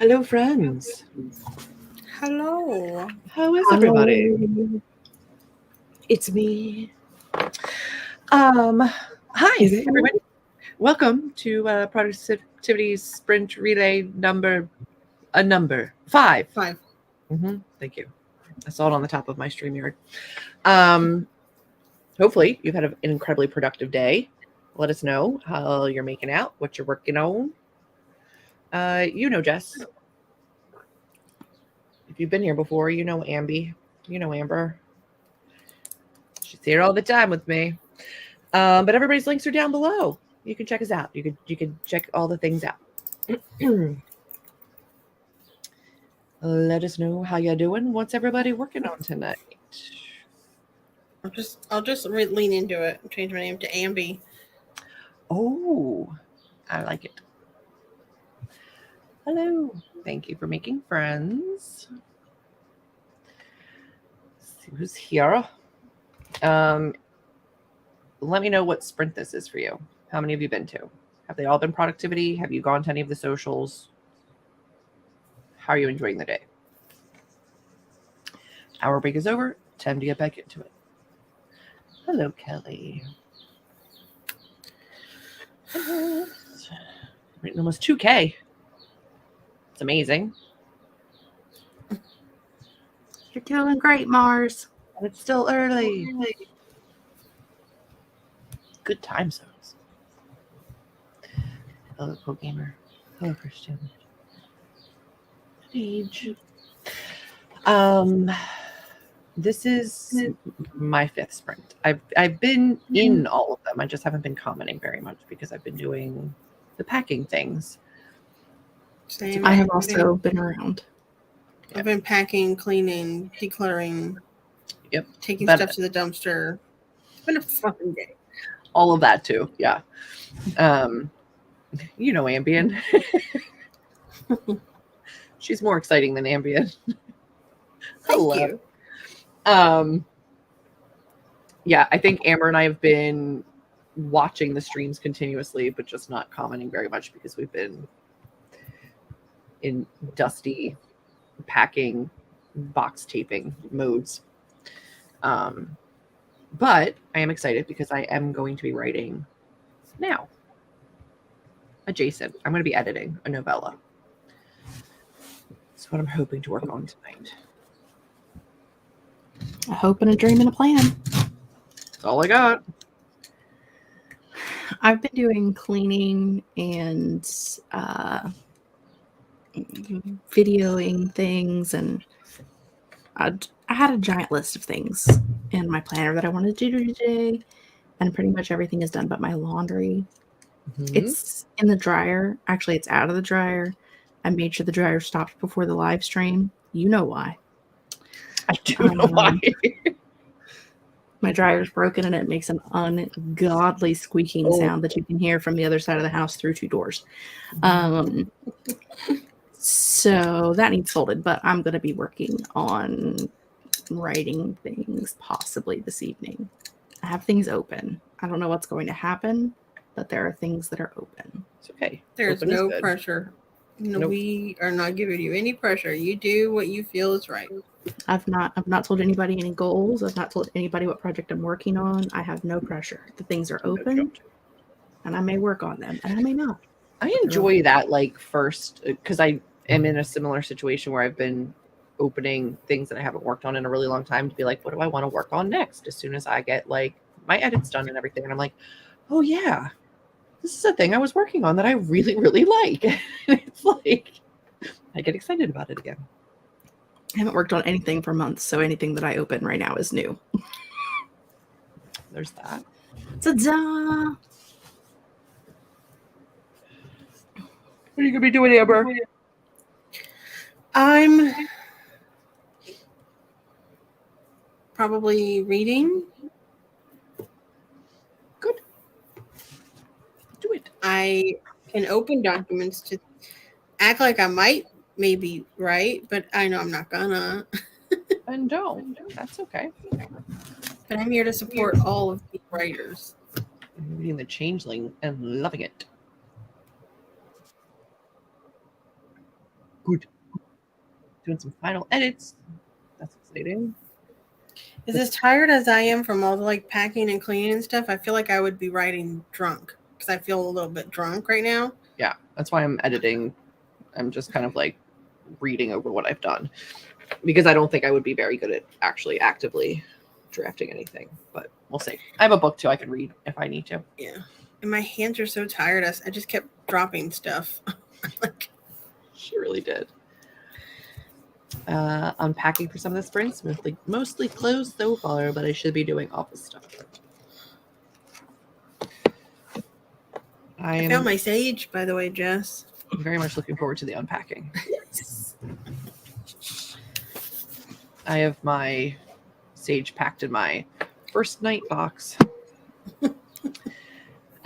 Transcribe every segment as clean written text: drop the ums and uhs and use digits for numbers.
Hello, friends. Hello. How is everybody? It's me. Hi, everybody. Welcome to Productivity Sprint Relay number 5. 5. Thank you. I saw it on the top of my StreamYard. Hopefully, you've had an incredibly productive day. Let us know how you're making out, what you're working on. Jess. If you've been here before, you know Amber. She's here all the time with me. But everybody's links are down below. You can check us out. You can check all the things out. Let us know how you're doing. What's everybody working on tonight? I'll just lean into it and change my name to Amby. Oh, I like it. Hello. Thank you for making friends. Let's see who's here. Let me know what sprint this is for you. How many have you been to? Have they all been productivity? Have you gone to any of the socials? How are you enjoying the day? Hour break is over. Time to get back into it. Hello, Kelly. Written almost 2K. It's amazing. You're doing great, Mars. And it's still early. Good time zones. Hello, PoGamer. Hello, Christian. Age. This is my 5th sprint. I've been in all of them. I just haven't been commenting very much because I've been doing the packing things. Same. I have also been around. I've been packing, cleaning, decluttering. Yep. Taking stuff to the dumpster. It's been a fun day. All of that too. Yeah. Ambien. She's more exciting than Ambien. Thank you. Yeah, I think Amber and I have been watching the streams continuously, but just not commenting very much because we've been in dusty packing, box taping modes. But I am excited because I am going to be writing now. Adjacent. I'm going to be editing a novella. That's what I'm hoping to work on tonight. A hope and a dream and a plan. That's all I got. I've been doing cleaning and videoing things, and I had a giant list of things in my planner that I wanted to do today, and pretty much everything is done but my laundry. Mm-hmm. It's in the dryer. Actually, it's out of the dryer. I made sure the dryer stopped before the live stream. You know why. I do know why. My dryer's broken and it makes an ungodly squeaking sound that you can hear from the other side of the house through 2 doors. So that needs folded, but I'm going to be working on writing things possibly this evening. I have things open. I don't know what's going to happen, but there are things that are open. It's okay. There's no pressure. Nope. We are not giving you any pressure. You do what you feel is right. I've not told anybody any goals. I've not told anybody what project I'm working on. I have no pressure. The things are open, and I may work on them, and I may not. I enjoy that, first, because I am in a similar situation where I've been opening things that I haven't worked on in a really long time to be like, what do I want to work on next? As soon as I get my edits done and everything, and I'm like, oh yeah, this is a thing I was working on that I really, really like. It's I get excited about it again. I haven't worked on anything for months, so anything that I open right now is new. There's that. Ta-da! What are you going to be doing, Amber? I'm probably reading. Good. Do it. I can open documents to act like I might maybe write, but I know I'm not gonna. And don't. That's okay. But I'm here to support all of the writers. I'm reading The Changeling and loving it. Good. Doing some final edits. That's exciting. As tired as I am from all the like packing and cleaning and stuff, I feel like I would be writing drunk because I feel a little bit drunk right now. Yeah, that's why I'm editing. I'm just kind of like reading over what I've done because I don't think I would be very good at actually actively drafting anything, but we'll see. I have a book too I can read if I need to. Yeah. And my hands are so tired. I just kept dropping stuff. Like, she really did. Unpacking for some of the sprints, mostly closed so far, but I should be doing office stuff. I found my sage, by the way, Jess. I'm very much looking forward to the unpacking. Yes. I have my sage packed in my first night box.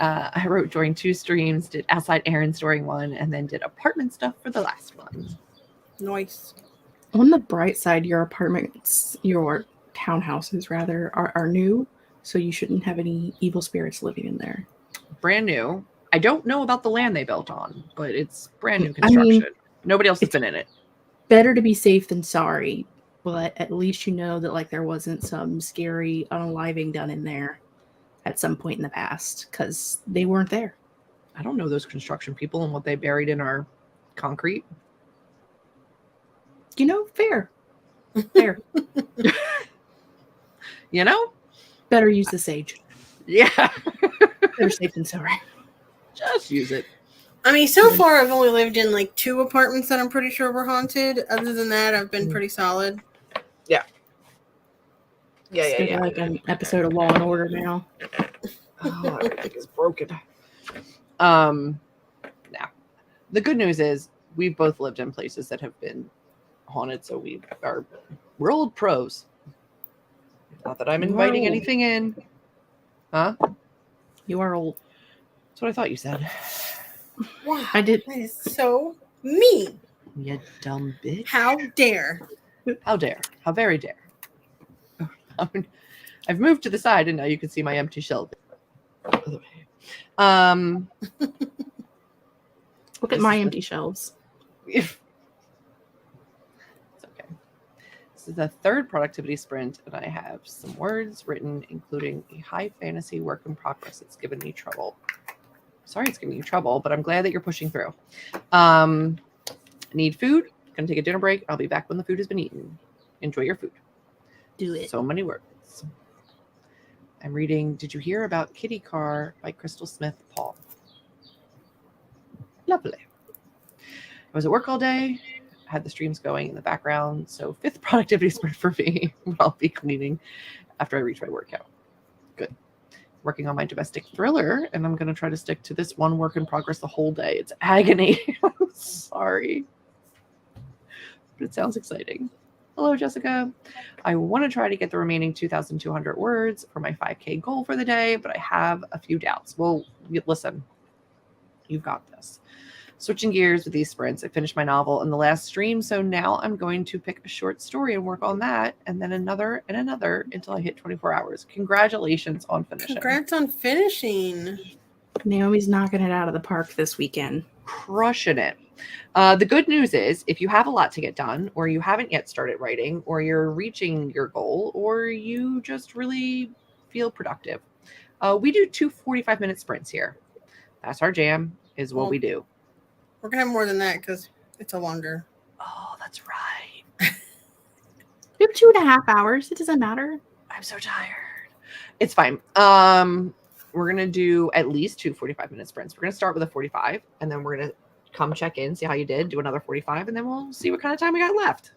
I wrote during 2 streams, did outside errands during 1, and then did apartment stuff for the last one. Nice. On the bright side, your apartments, your townhouses rather, are new, so you shouldn't have any evil spirits living in there. Brand new. I don't know about the land they built on, but it's brand new construction. Nobody else has been in it. Better to be safe than sorry, but at least you know that like there wasn't some scary unaliving done in there at some point in the past, because they weren't there. I don't know those construction people and what they buried in our concrete. You know, fair. Fair. You know? Better use the sage. Yeah. Better safe than sorry. Just use it. I mean, so far I've only lived in like 2 apartments that I'm pretty sure were haunted. Other than that, I've been pretty solid. Yeah. Yeah. Like an episode of Law and Order now. Oh, everything is broken. Now, the good news is we've both lived in places that have been haunted, so we're old pros. Not that I'm inviting anything in. Huh? You are old. That's what I thought you said. Wow. I did. That is so mean. You dumb bitch. How dare. How dare. How very dare. I've moved to the side and now you can see my empty shelf. Look at my empty shelves. It's okay. This is the 3rd productivity sprint, and I have some words written, including a high fantasy work in progress. It's given me trouble. Sorry it's giving you trouble, but I'm glad that you're pushing through. Need food. Gonna take a dinner break. I'll be back when the food has been eaten. Enjoy your food. Do it. So many words. I'm reading Did You Hear About Kitty Car by Crystal Smith Paul. Lovely. I was at work all day. I had the streams going in the background. So 5th productivity sprint for me. I'll be cleaning after I reach my workout. Good. Working on my domestic thriller, and I'm going to try to stick to this one work in progress the whole day. It's agony. I'm sorry. But it sounds exciting. Hello, Jessica. I want to try to get the remaining 2,200 words for my 5K goal for the day, but I have a few doubts. Well, listen, you've got this. Switching gears with these sprints, I finished my novel in the last stream, so now I'm going to pick a short story and work on that, and then another and another until I hit 24 hours. Congratulations on finishing. Congrats on finishing. Naomi's knocking it out of the park this weekend. Crushing it. The good news is if you have a lot to get done, or you haven't yet started writing, or you're reaching your goal, or you just really feel productive, we do 2 45-minute sprints here. That's our jam, is what we do. We're going to have more than that because it's a longer. Oh, that's right. We have 2.5 hours. It doesn't matter. I'm so tired. It's fine. We're going to do at least 2 45-minute sprints. We're going to start with a 45, and then we're going to come check in, see how you did, do another 45, and then we'll see what kind of time we got left.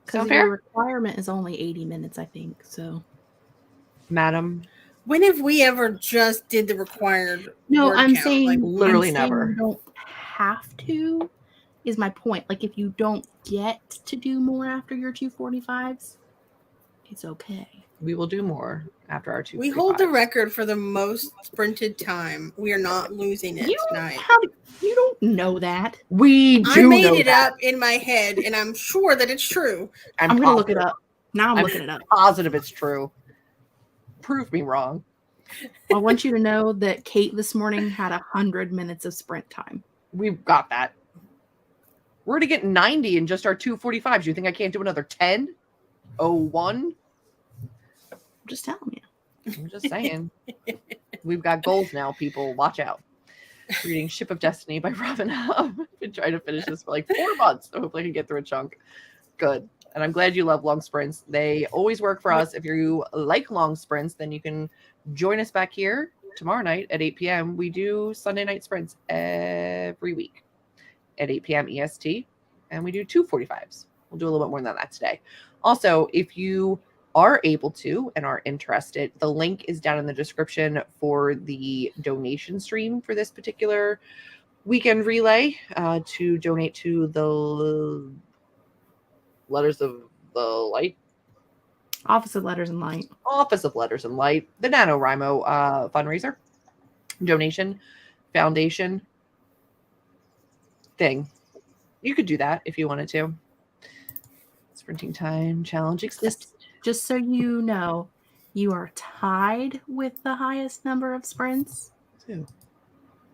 Because your requirement is only 80 minutes, I think. So, Madam, when have we ever just did the required? No, word I'm count? saying Like, literally I'm saying never. You don't have to. Is my point. Like if you don't get to do more after your 245s, it's okay. we will do more after our 2 we hold the record for the most sprinted time. We are not losing it tonight. You don't know that. We do. I made know it that. up in my head, and I'm sure that it's true. I'm going to look it up. Now I'm looking it up. Positive it's true. Prove me wrong. I want you to know that Kate this morning had 100 minutes of sprint time. We've got that. We're to get 90 in just our 245s. You think I can't do another 10? 01? I'm just telling you. I'm just saying. We've got goals now, people. Watch out. Reading Ship of Destiny by Robin Hobb. I've been trying to finish this for like 4 months. So hopefully I can get through a chunk. Good. And I'm glad you love long sprints. They always work for us. If you like long sprints, then you can join us back here tomorrow night at 8 p.m. We do Sunday night sprints every week at 8 p.m. EST. And we do 245s. We'll do a little bit more than that today. Also, if you are able to and are interested, the link is down in the description for the donation stream for this particular weekend relay to donate to the Letters of the Light. Office of Letters and Light. Office of Letters and Light. The NaNoWriMo fundraiser. Donation. Foundation. Thing. You could do that if you wanted to. Sprinting time challenge exists. Just so you know, you are tied with the highest number of sprints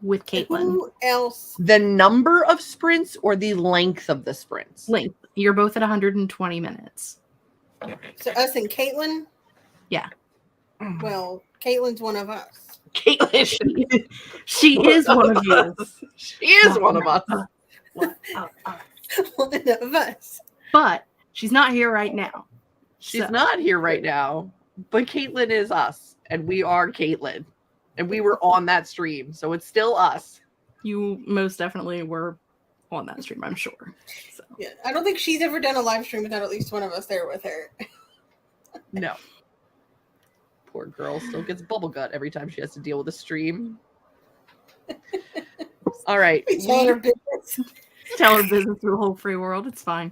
with Caitlin. Who else? The number of sprints or the length of the sprints? Length. You're both at 120 minutes. So us and Caitlin? Yeah. Well, Caitlin's one of us. Caitlin. She is one of you. She is one of us. One of us. But she's not here right now. She's So- not here right now, but Caitlin is us, and we are Caitlin, and we were on that stream, so it's still us. You most definitely were on that stream, I'm sure. So. Yeah, I don't think she's ever done a live stream without at least one of us there with her. No. Poor girl still gets bubble gut every time she has to deal with a stream. All right. We tell her business. Tell her business to the whole free world. It's fine.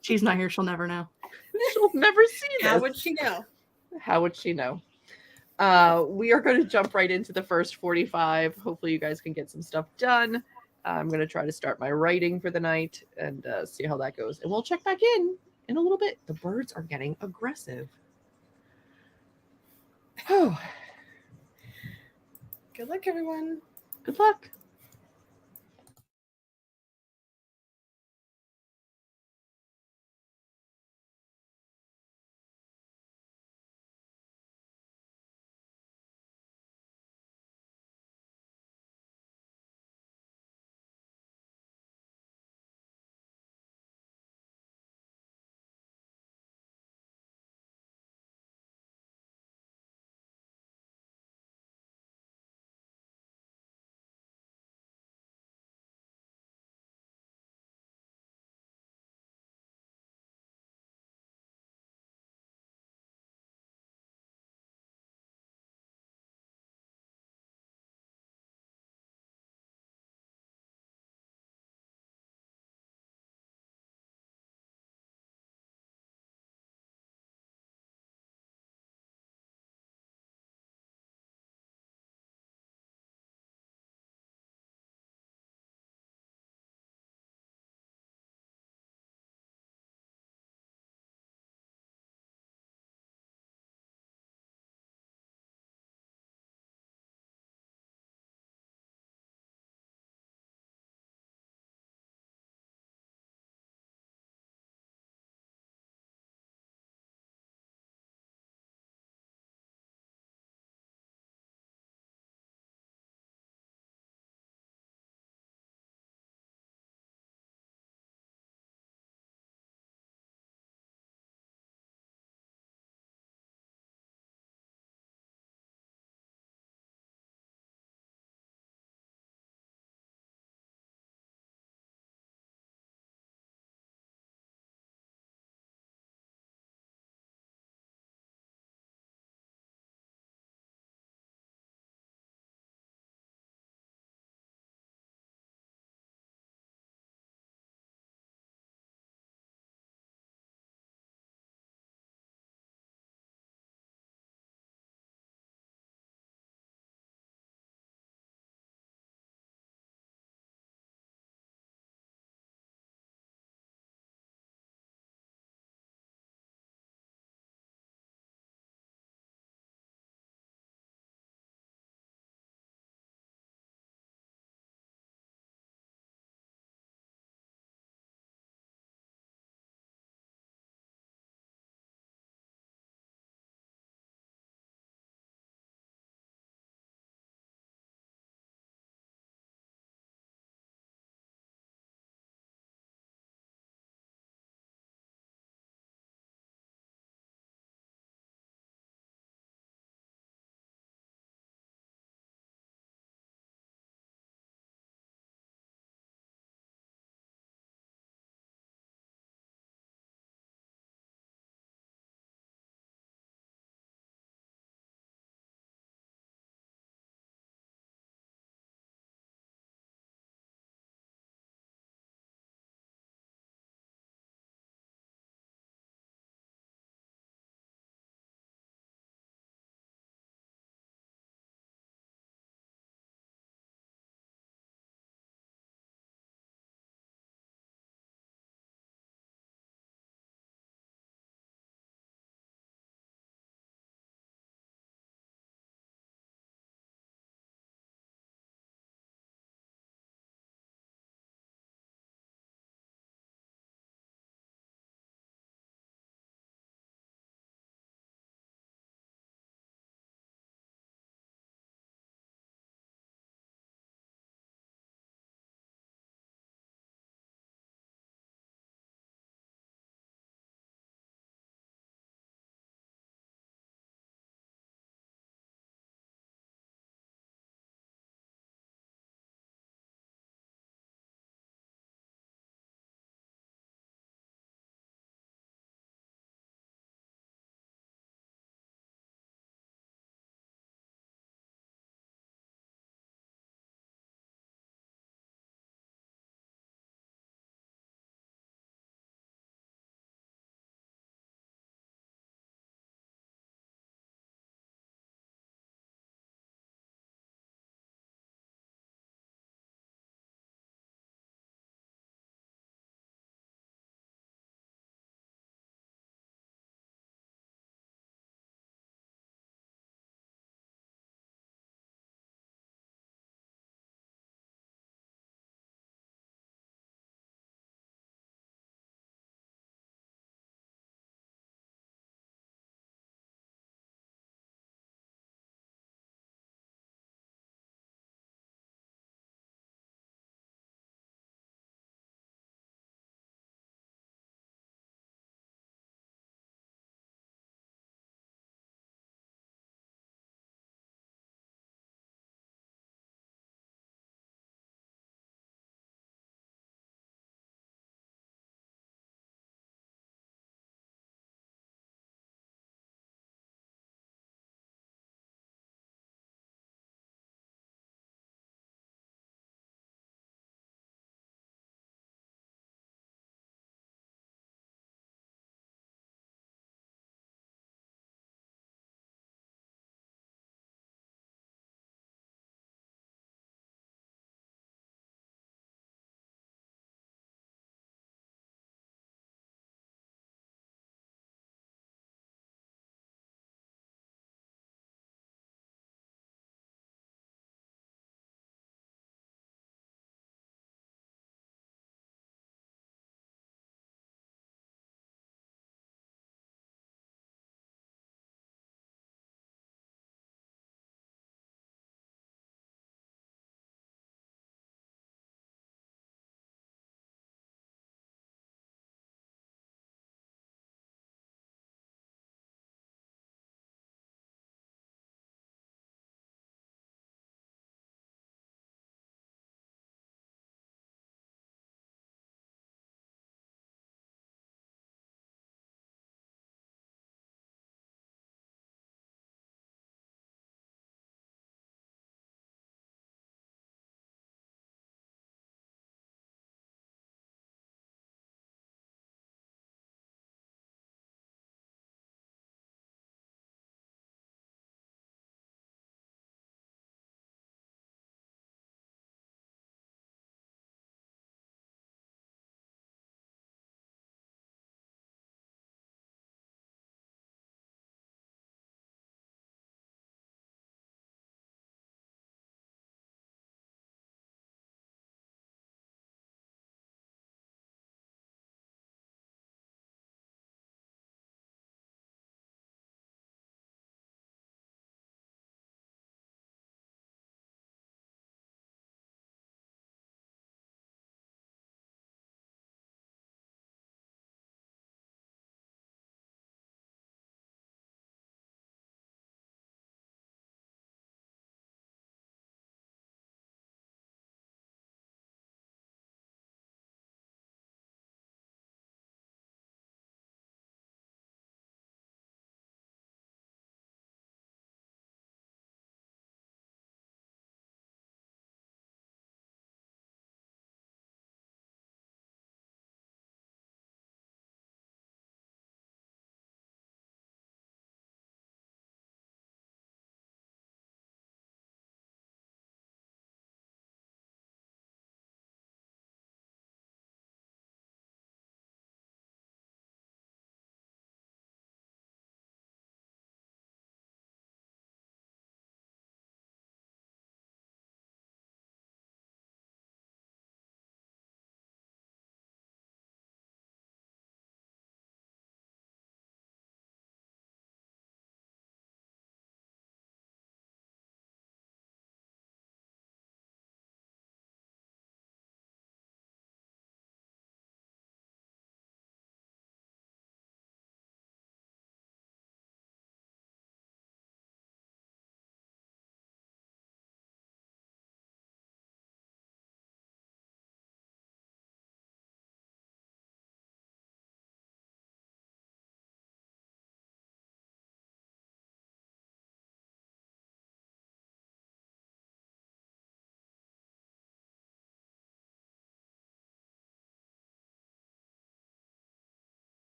She's not here. She'll never know. She'll never see this. How would she know? How would she know? We are going to jump right into the first 45. Hopefully you guys can get some stuff done. I'm going to try to start my writing for the night and see how that goes. And we'll check back in a little bit. The birds are getting aggressive. Oh. Good luck, everyone. Good luck.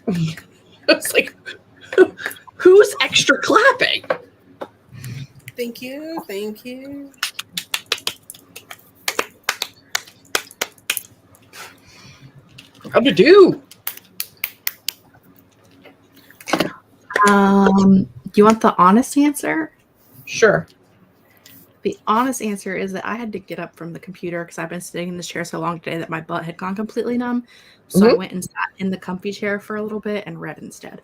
It's like, who's extra clapping? Thank you. Thank you. How'd you do? Do you want the honest answer? Sure. The honest answer is that I had to get up from the computer because I've been sitting in this chair so long today that my butt had gone completely numb. So I went and sat in the comfy chair for a little bit and read instead.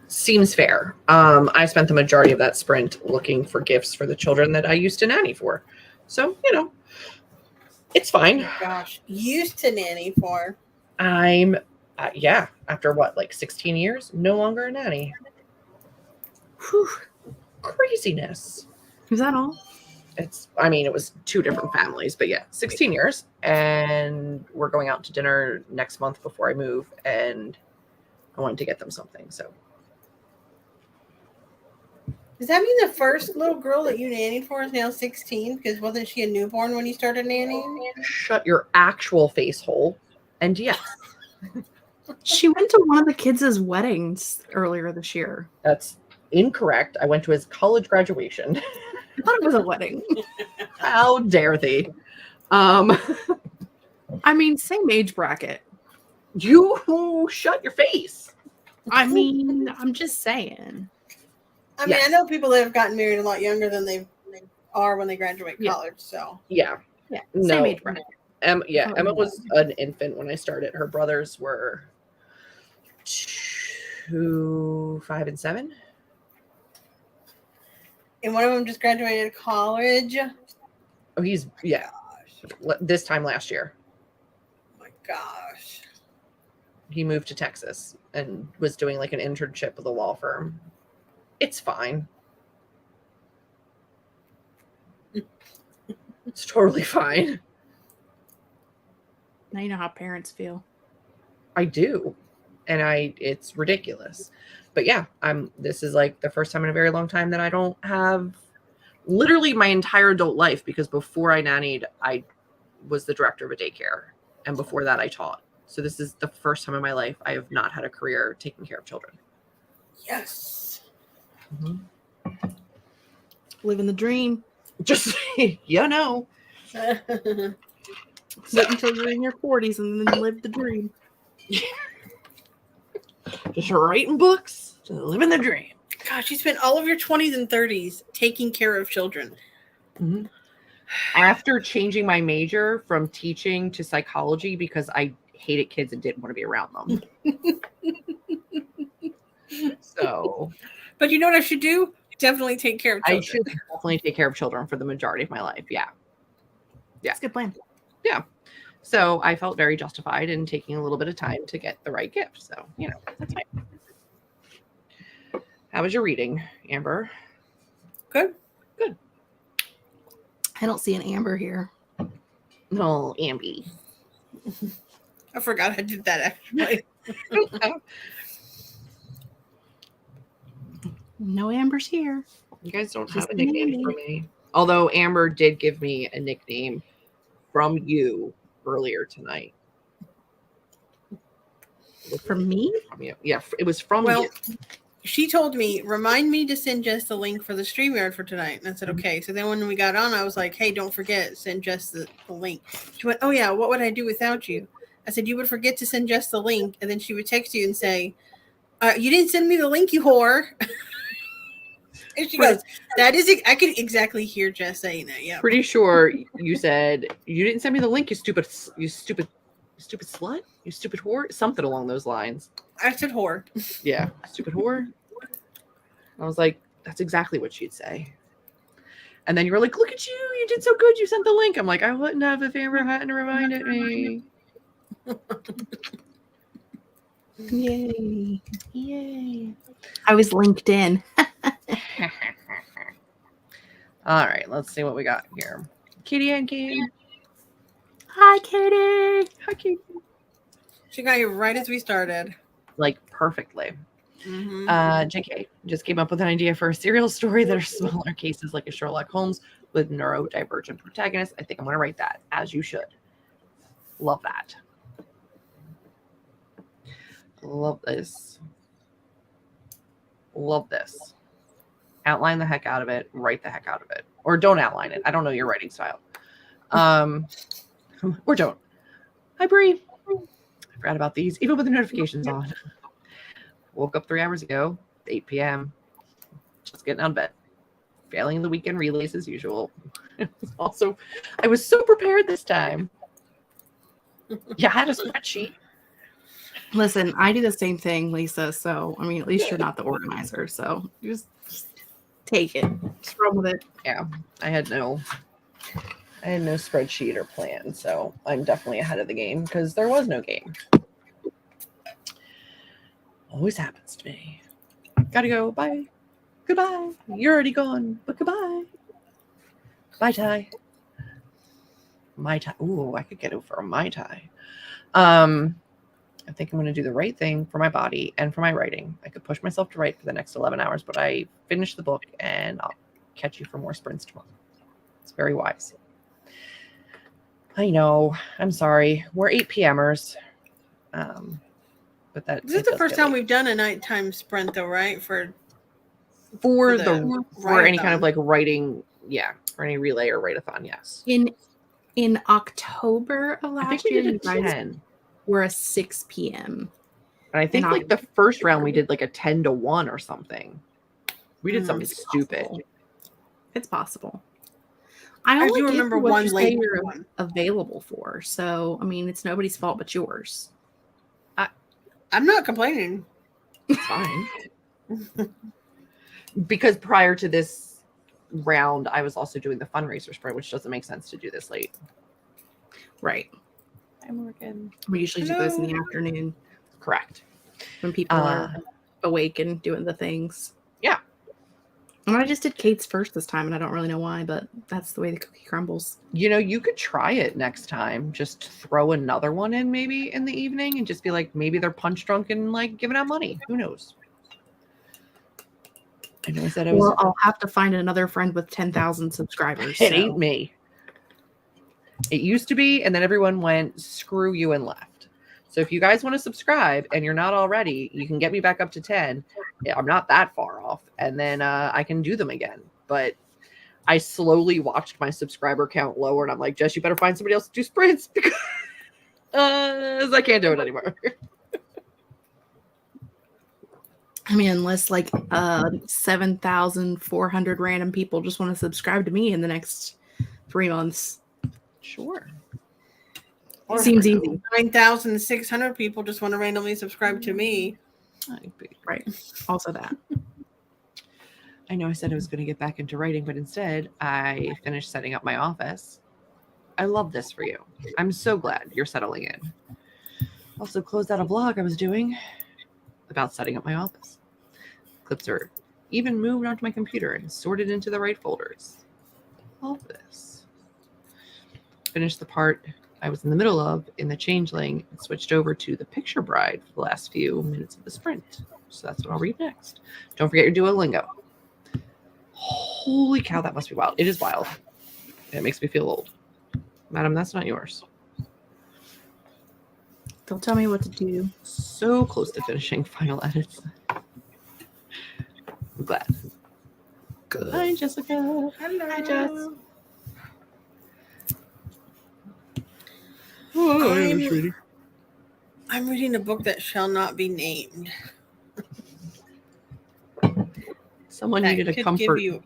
Seems fair. I spent the majority of that sprint looking for gifts for the children that I used to nanny for. So, it's fine. Oh my gosh. Used to nanny for. I'm, after what, like 16 years? No longer a nanny. Whew. Craziness. Is that all? It was 2 different families, but yeah, 16 years. And we're going out to dinner next month before I move. And I wanted to get them something. So. Does that mean the first little girl that you nannied for is now 16? Because wasn't she a newborn when you started nannying? Shut your actual face hole. And yes. She went to one of the kids' weddings earlier this year. That's incorrect. I went to his college graduation. I thought it was a wedding. How dare they? Same age bracket. You shut your face. I'm just saying. Yes. I know people that have gotten married a lot younger than they are when they graduate college. So Yeah. Same No. age bracket. Emma was an infant when I started. Her brothers were 2, 5, and 7. And one of them just graduated college. Oh, he's this time last year. Oh my gosh. He moved to Texas and was doing like an internship with a law firm. It's fine. It's totally fine. Now you know how parents feel. I do. And it's ridiculous. But yeah, this is like the first time in a very long time that I don't have literally my entire adult life, because before I nannied, I was the director of a daycare. And before that I taught. So this is the first time in my life I have not had a career taking care of children. Yes. Mm-hmm. Living the dream. Just, Wait until you're in your 40s and then live the dream. Just writing books, just living the dream. Gosh, you spent all of your 20s and 30s taking care of children. Mm-hmm. After changing my major from teaching to psychology because I hated kids and didn't want to be around them. So. But you know what I should do? Definitely take care of children. I should definitely take care of children for the majority of my life. Yeah. That's a good plan. Yeah. So I felt very justified in taking a little bit of time to get the right gift. So, that's fine. How was your reading, Amber? Good. Good. I don't see an Amber here. No, Amby. I forgot I did that actually. No Amber's here. You guys don't Just have a nickname Amby. for me. Although Amber did give me a nickname from you earlier tonight. From me? From you. Yeah, it was from you. She told me, remind me to send Jess the link for the StreamYard for tonight. And I said, okay. So then when we got on, I was like, hey, don't forget, send Jess the link. She went, oh yeah, what would I do without you? I said, you would forget to send Jess the link. And then she would text you and say, you didn't send me the link, you whore. And she goes, that is, I could exactly hear Jess saying that. Yeah. Pretty sure you said, you didn't send me the link, you stupid slut, you stupid whore, something along those lines. I said whore. Yeah, stupid whore. I was like, that's exactly what she'd say. And then you were like, look at you did so good, you sent the link. I'm like, I wouldn't have if Amber hadn't reminded me. Yay. I was linked in. All right, let's see what we got here. Katie and Katie. Hi, Katie. Hi, Katie. She got here right as we started. Like, perfectly. Mm-hmm. JK just came up with an idea for a serial story that are smaller cases like a Sherlock Holmes with neurodivergent protagonists. I think I'm going to write that, as you should. Love that. Love this. Love this. Outline the heck out of it. Write the heck out of it. Or don't outline it. I don't know your writing style. Or don't. Hi, Bree. I forgot about these, even with the notifications on. Woke up 3 hours ago, 8 p.m. Just getting out of bed. Failing the weekend relays as usual. Also, I was so prepared this time. Yeah, I had a spreadsheet. Listen, I do the same thing, Lisa. So, I mean, at least you're not the organizer. So, you just take it. Just run with it. Yeah, I had no spreadsheet or plan, so I'm definitely ahead of the game because there was no game. Always happens to me. Gotta go. Bye. Goodbye. You're already gone, but goodbye. Bye, Ty. Mai Tai. Ooh, I could get over a Mai Tai. I think I'm going to do the right thing for my body and for my writing. I could push myself to write for the next 11 hours, but I finished the book and I'll catch you for more sprints tomorrow. It's very wise. I know. I'm sorry. We're 8 p.m.ers. But that This is the first time we've done a nighttime sprint, though, right? For any kind of like writing, for any relay or write-a-thon, yes. In October of last year, you guys 10. Were a 6 p.m. And I think like the first round we did like a 10 to 1 or something. We did something stupid. Possible. It's possible. I do remember one late one available for. So I mean, it's nobody's fault but yours. I'm not complaining. It's fine. Because prior to this round, I was also doing the fundraiser sprint, which doesn't make sense to do this late. Right. I'm working. We usually do those in the afternoon. Correct. When people are awake and doing the things. Yeah. And I just did Kate's first this time, and I don't really know why, but that's the way the cookie crumbles. You know, you could try it next time. Just throw another one in maybe in the evening and just be like, maybe they're punch drunk and like giving out money. Who knows? I know I said I was. Well, I'll have to find another friend with 10,000 subscribers. It ain't me. It used to be, and then everyone went, screw you, and left. So if you guys want to subscribe and you're not already, you can get me back up to 10. I'm not that far off. And then I can do them again. But I slowly watched my subscriber count lower, and I'm like, Jess, you better find somebody else to do sprints because I can't do it anymore. I mean, unless like 7,400 random people just want to subscribe to me in the next 3 months. Sure. Seems easy. 9,600 people just want to randomly subscribe to me. Right. Also that. I know I said I was going to get back into writing, but instead I finished setting up my office. I love this for you. I'm so glad you're settling in. Also closed out a vlog I was doing about setting up my office. Clips are even moved onto my computer and sorted into the right folders. Love this. Finished the part I was in the middle of in the changeling and switched over to the picture bride for the last few minutes of the sprint. So that's what I'll read next. Don't forget your Duolingo. Holy cow, that must be wild. It is wild. It makes me feel old. Madam, that's not yours. Don't tell me what to do. So close to finishing final edits. I'm glad. Good. Hi, Jessica. Hello. Hi, Jess. I'm reading a book that shall not be named. Someone That needed a could comfort. give you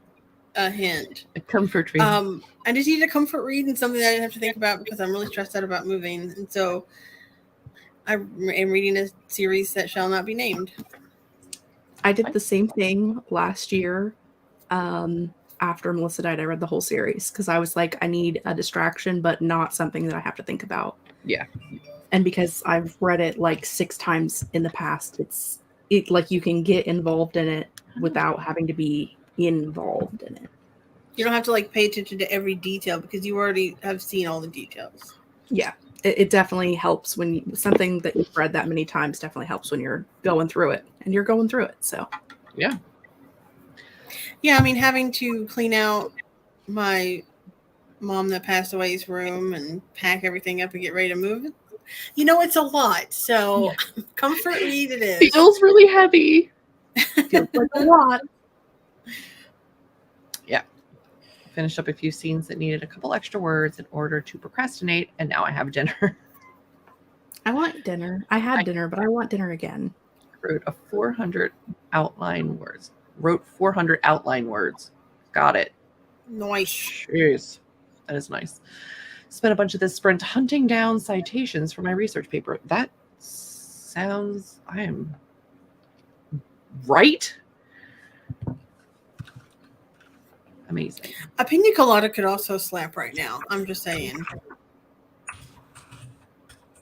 a hint. A comfort read. I just needed a comfort read and something that I didn't have to think about because I'm really stressed out about moving. And so I am reading a series that shall not be named. I did the same thing last year. After Melissa died, I read the whole series because I was like, I need a distraction, but not something that I have to think about. Yeah. And because I've read it like 6 times in the past, it's like you can get involved in it without having to be involved in it. You don't have to like pay attention to every detail because you already have seen all the details. Yeah, it definitely helps when something that you've read that many times definitely helps when you're going through it, and you're going through it. So yeah. Yeah, I mean, having to clean out my mom that passed away's room and pack everything up and get ready to move, You know, it's a lot. So comfort read it is. Feels really heavy. Feels like a lot. Finished up a few scenes that needed a couple extra words in order to procrastinate, and now I have dinner. I want dinner. I had dinner, but I want dinner again. Wrote 400 outline words. Wrote 400 outline words. Got it. Nice. Jeez. That is nice. Spent a bunch of this sprint hunting down citations for my research paper. That sounds... I am right. Amazing. A pina colada could also slap right now. I'm just saying.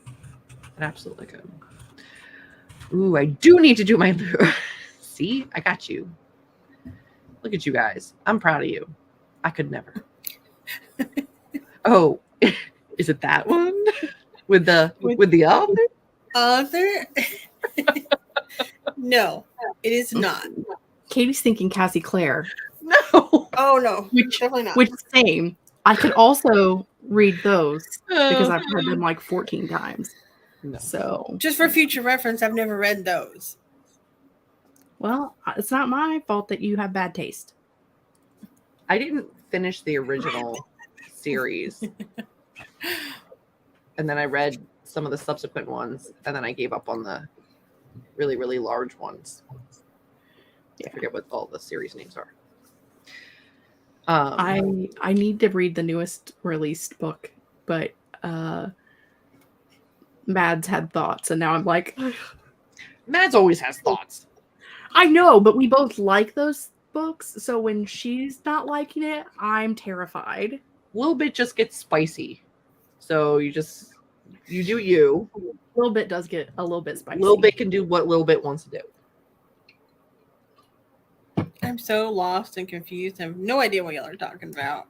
It absolutely could. Ooh, I do need to do my... See? I got you. Look at you guys. I'm proud of you. I could never. Oh, is it that one? With the author? Author? No, it is not. Katie's thinking Cassie Clare. No. Oh no, Which- definitely not. Which same. I could also read those because I've read them like 14 times. No. So, Just for future reference, I've never read those. well, it's not my fault that you have bad taste. I didn't finish the original series. And then I read some of the subsequent ones, and then I gave up on the really, really large ones. I forget what all the series names are. I need to read the newest released book, but Mads had thoughts, and now I'm like, Mads always has thoughts. I know, but we both like those books, so when she's not liking it, I'm terrified. A little bit just gets spicy. So you do you. A little bit does get a little bit spicy. Little bit can do what little bit wants to do. I'm so lost and confused. I have no idea what y'all are talking about.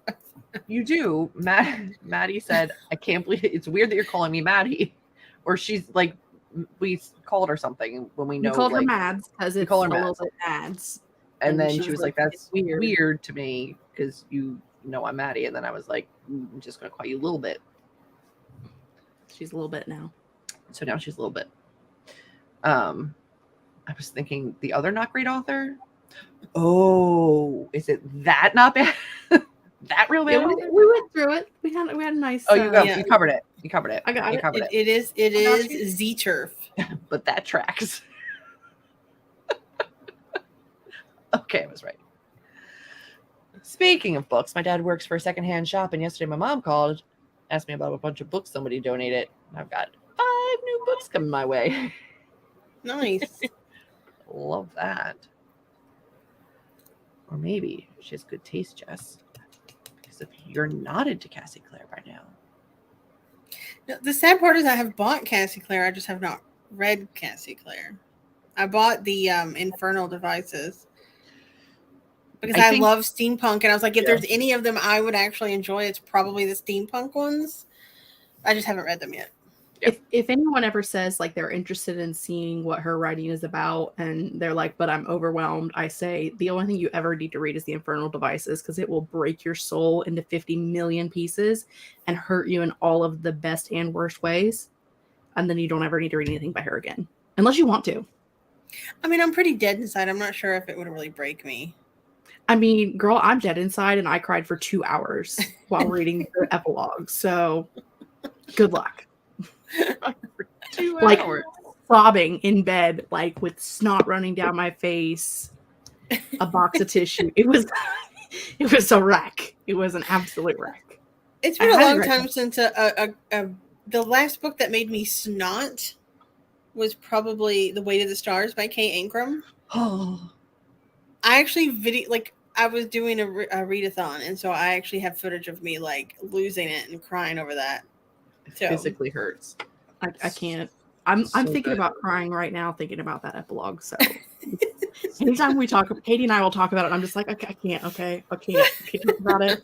You do. Maddie said, I can't believe it. It's weird that you're calling me Maddie. Or she's like, we called her something when we know. We called her like, Mads because it's call her a little Mads. bit Mads. And then she she was was like, like, that's "It's weird." weird to me because you know I'm Maddie. And then I was like, I'm just going to call you a little bit. She's a little bit now. So now she's a little bit. I was thinking the other not great author. Oh, is it that not bad? That real bad? Yeah, we went through it. We had a nice. Oh, you Yeah. covered it. You covered it. I got you it. covered it. It is Z-Turf. But that tracks. Okay, I was right. Speaking of books, my dad works for a secondhand shop, and yesterday my mom called, asked me about a bunch of books somebody donated. I've got 5 new books coming my way. Nice. Love that. Or maybe she has good taste, Jess. Because if you're not into Cassie Clare by now. No, the sad part is I have bought Cassie Clare. I just have not read Cassie Clare. I bought the Infernal Devices because I love steampunk, and I was like, if there's any of them I would actually enjoy, it's probably the steampunk ones. I just haven't read them yet. If anyone ever says like they're interested in seeing what her writing is about and they're like, but I'm overwhelmed, I say the only thing you ever need to read is the Infernal Devices because it will break your soul into 50 million pieces and hurt you in all of the best and worst ways. And then you don't ever need to read anything by her again, unless you want to. I mean, I'm pretty dead inside. I'm not sure if it would really break me. I mean, girl, I'm dead inside and I cried for 2 hours while reading the epilogue. So good luck. For 2 Like, hours. Sobbing in bed, like with snot running down my face, a box of tissue. It was a wreck. It was an absolute wreck. It's been I a highly long recommend time since the last book that made me snot was probably The Weight of the Stars by Kay Ancrum. Oh, I actually I was doing a readathon, and so I actually have footage of me like losing it and crying over that. it So- physically hurts. I can't. I'm So thinking good. about crying right now, thinking about that epilogue. So anytime we talk, Katie and I will talk about it. I'm just like, okay, I can't. Okay, I can't talk about it.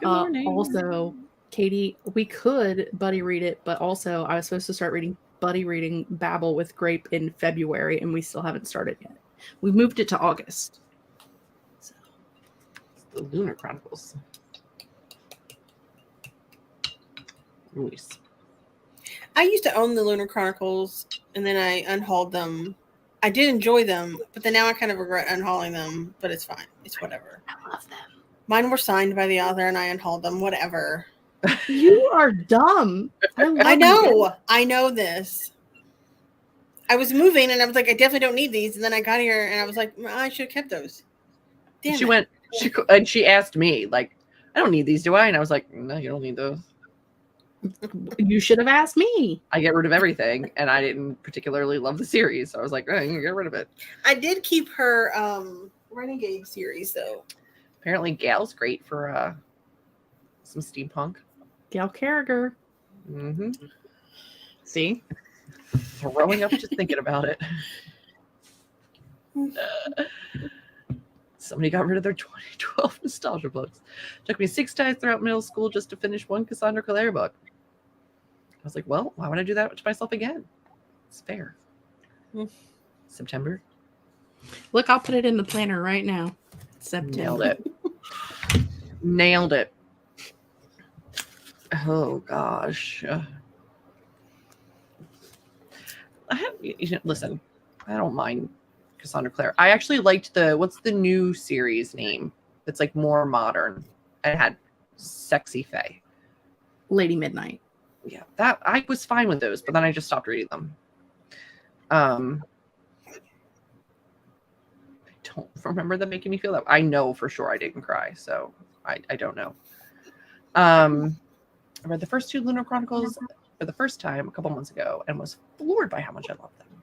Good morning. Also, Katie, we could buddy read it, but also I was supposed to start buddy reading Babel with Grape in February, and we still haven't started yet. We moved it to August. So. It's the Lunar Chronicles. Luis. I used to own the Lunar Chronicles, and then I unhauled them. I did enjoy them, but then now I kind of regret unhauling them. But it's fine. It's whatever. I love them. Mine were signed by the author, and I unhauled them. Whatever. You are dumb. I know. I know this. I was moving, and I was like, I definitely don't need these. And then I got here, and I was like, I should have kept those. Damn She it. went. She asked me like, I don't need these, do I? And I was like, no, you don't need those. You should have asked me. I get rid of everything, and I didn't particularly love the series, so I was like, you can get rid of it. I did keep her Renegade series, though. Apparently, Gal's great for some steampunk. Gail Carriger. Mm-hmm. See? Throwing up just thinking about it. Somebody got rid of their 2012 nostalgia books. Took me 6 times throughout middle school just to finish one Cassandra Clare book. I was like, well, why would I do that to myself again? It's fair. September. Look, I'll put it in the planner right now. September. Nailed it. Nailed it. Oh, gosh. Listen, I don't mind Cassandra Clare. I actually liked what's the new series name that's like more modern and had sexy fae. Lady Midnight. Yeah, that I was fine with those, but then I just stopped reading them. I don't remember them making me feel that. I know for sure I didn't cry, so I don't know. I read the first 2 Lunar Chronicles for the first time a couple months ago and was floored by how much I loved them.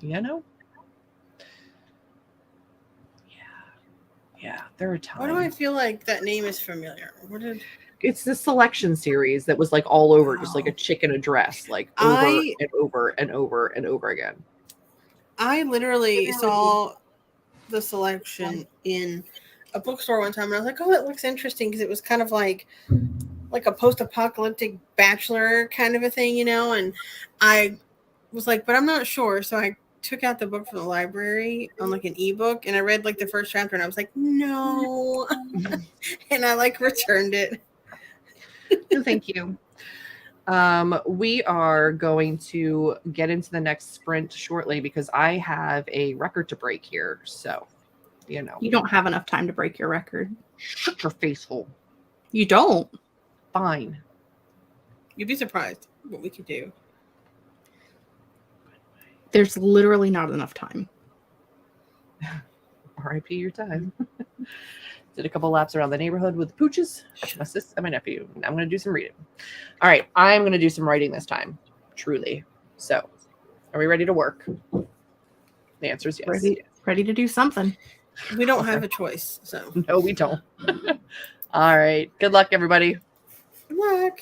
You know? Yeah, there are times. Why do I feel like that name is familiar? It's the selection series that was like all over, just like a chick in a dress, like over and over and over and over again. I literally saw the selection in a bookstore one time, and I was like, "Oh, it looks interesting," because it was kind of like a post-apocalyptic bachelor kind of a thing, you know. And I was like, "But I'm not sure," so I took out the book from the library on like an ebook, and I read like the first chapter, and I was like, "No," and I like returned it. No, thank you. We are going to get into the next sprint shortly because I have a record to break here. So, you know. You don't have enough time to break your record. Shut your face hole. You don't. Fine. You'd be surprised what we could do. There's literally not enough time. RIP your time. Did a couple laps around the neighborhood with the pooches, my sis and my nephew. I'm going to do some reading. All right, I'm going to do some writing this time, truly. So, are we ready to work? The answer is yes. Ready to do something. We don't have a choice, so. No, we don't. All right. Good luck, everybody. Good luck.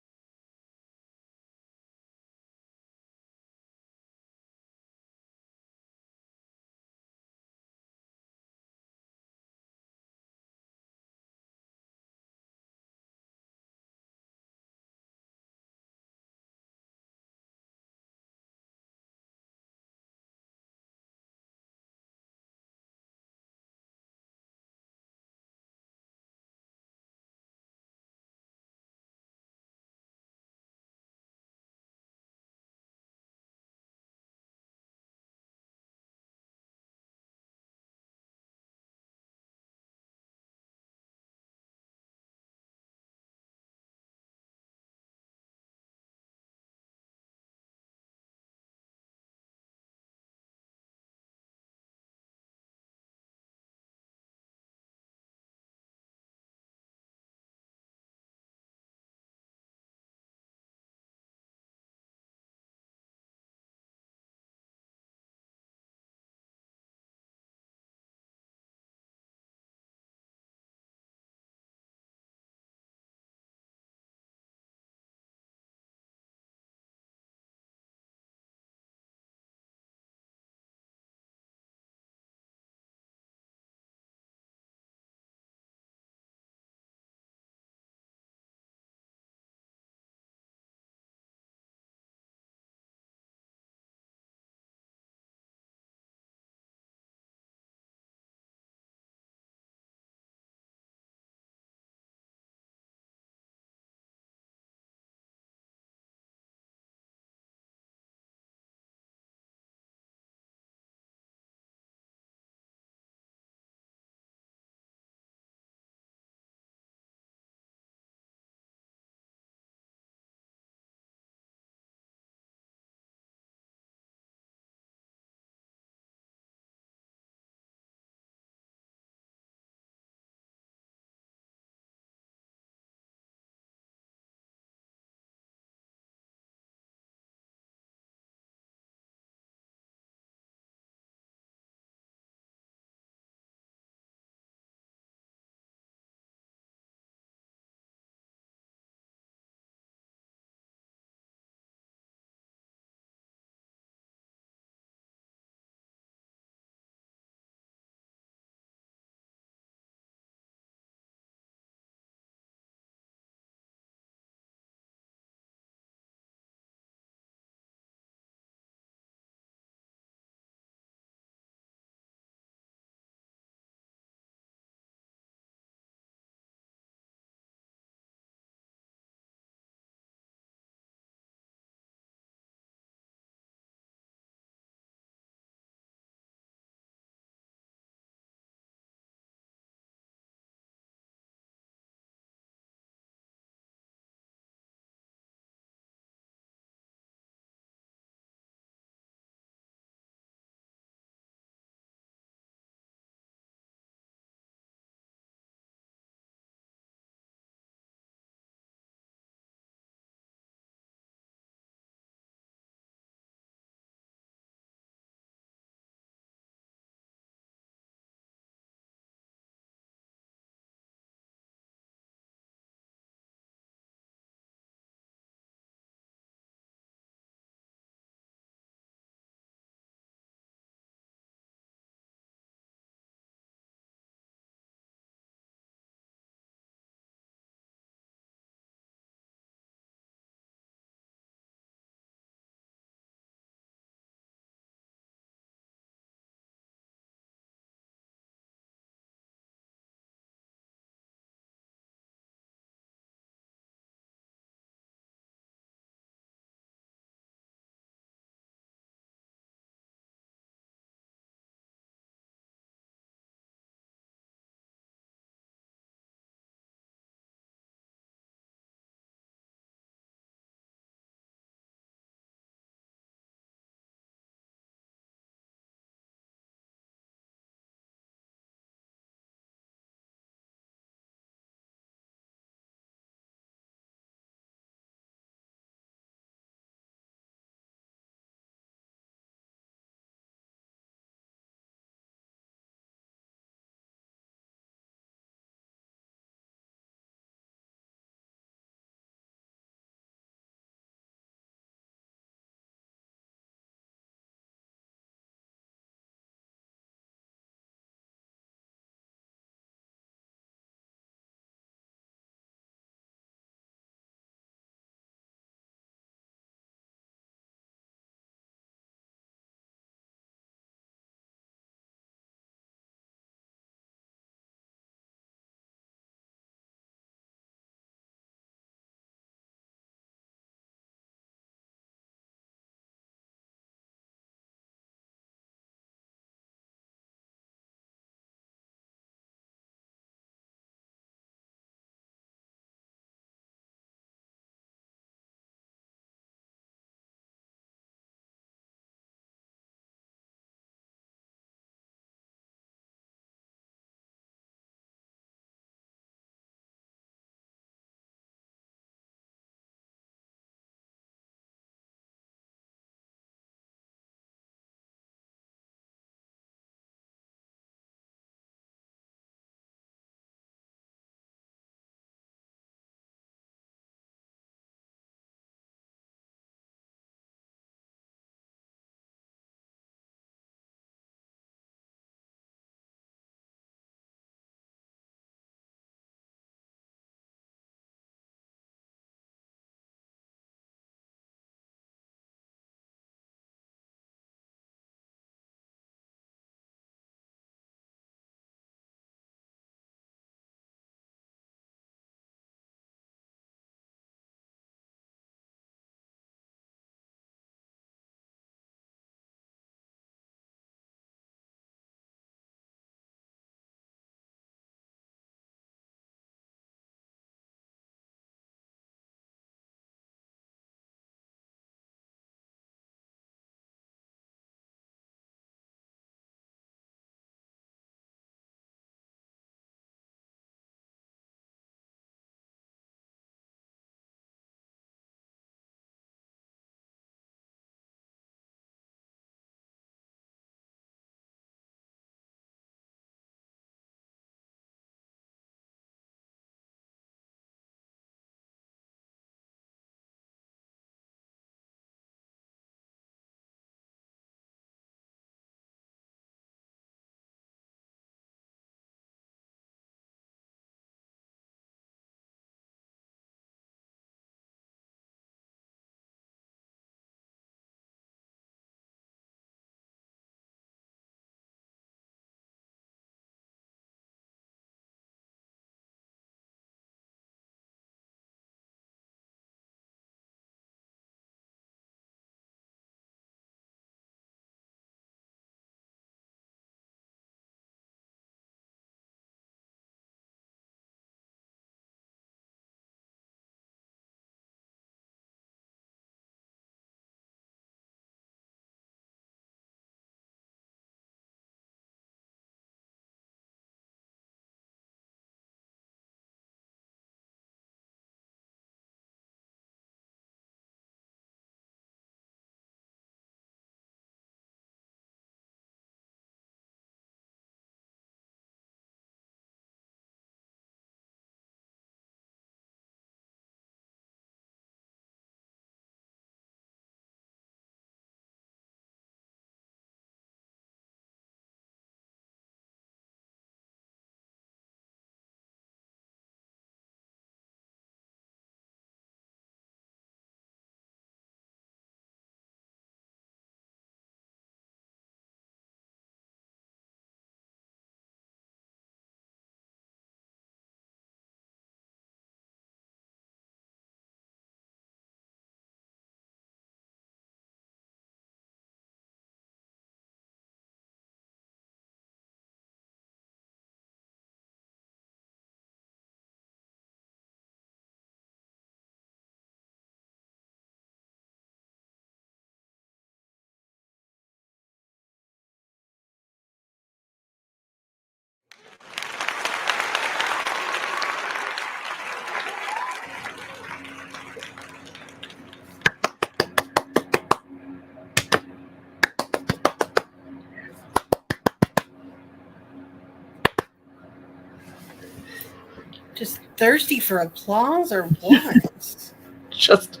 Just thirsty for applause or what? Just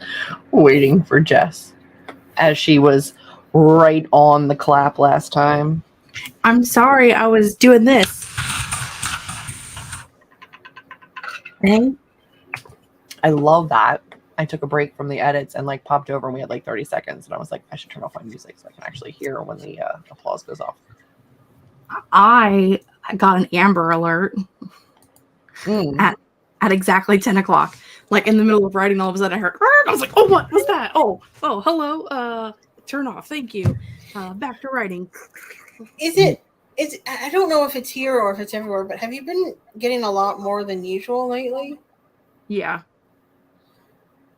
waiting for Jess, as she was right on the clap last time. I'm sorry, I was doing this. Okay. I love that. I took a break from the edits and like popped over and we had like 30 seconds and I was like, I should turn off my music so I can actually hear when the applause goes off. I got an Amber Alert at exactly 10 o'clock. Like in the middle of writing, all of a sudden I heard, I was like, oh, what was that? Oh, hello. Turn off. Thank you. Back to writing. I don't know if it's here or if it's everywhere, but have you been getting a lot more than usual lately? Yeah.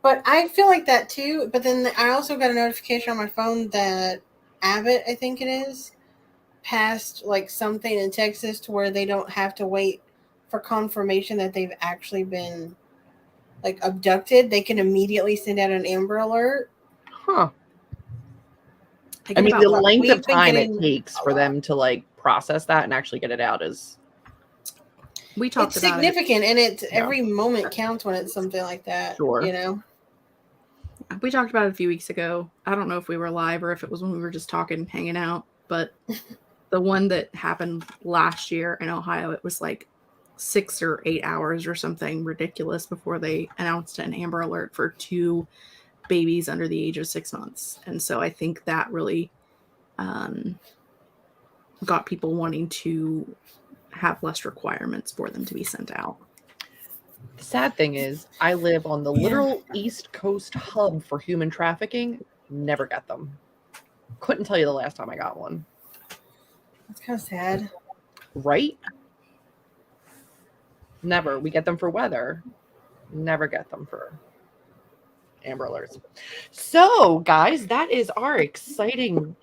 But I feel like that too. But then I also got a notification on my phone that Abbott, I think it is, passed like something in Texas to where they don't have to wait for confirmation that they've actually been like abducted. They can immediately send out an Amber Alert. Huh. I mean, the length of time it takes for them to like process that and actually get it out is it's significant, and it's every moment counts when it's something like that. Sure. You know. We talked about it a few weeks ago. I don't know if we were live or if it was when we were just talking, hanging out, but the one that happened last year in Ohio, it was like 6 or 8 hours or something ridiculous before they announced an Amber Alert for 2 babies under the age of 6 months. And so I think that really got people wanting to have less requirements for them to be sent out. The sad thing is, I live on the literal East Coast hub for human trafficking. Never get them. Couldn't tell you the last time I got one. That's kind of sad. Right? Never. We get them for weather. Never get them for Amber Alerts. So, guys, that is our exciting,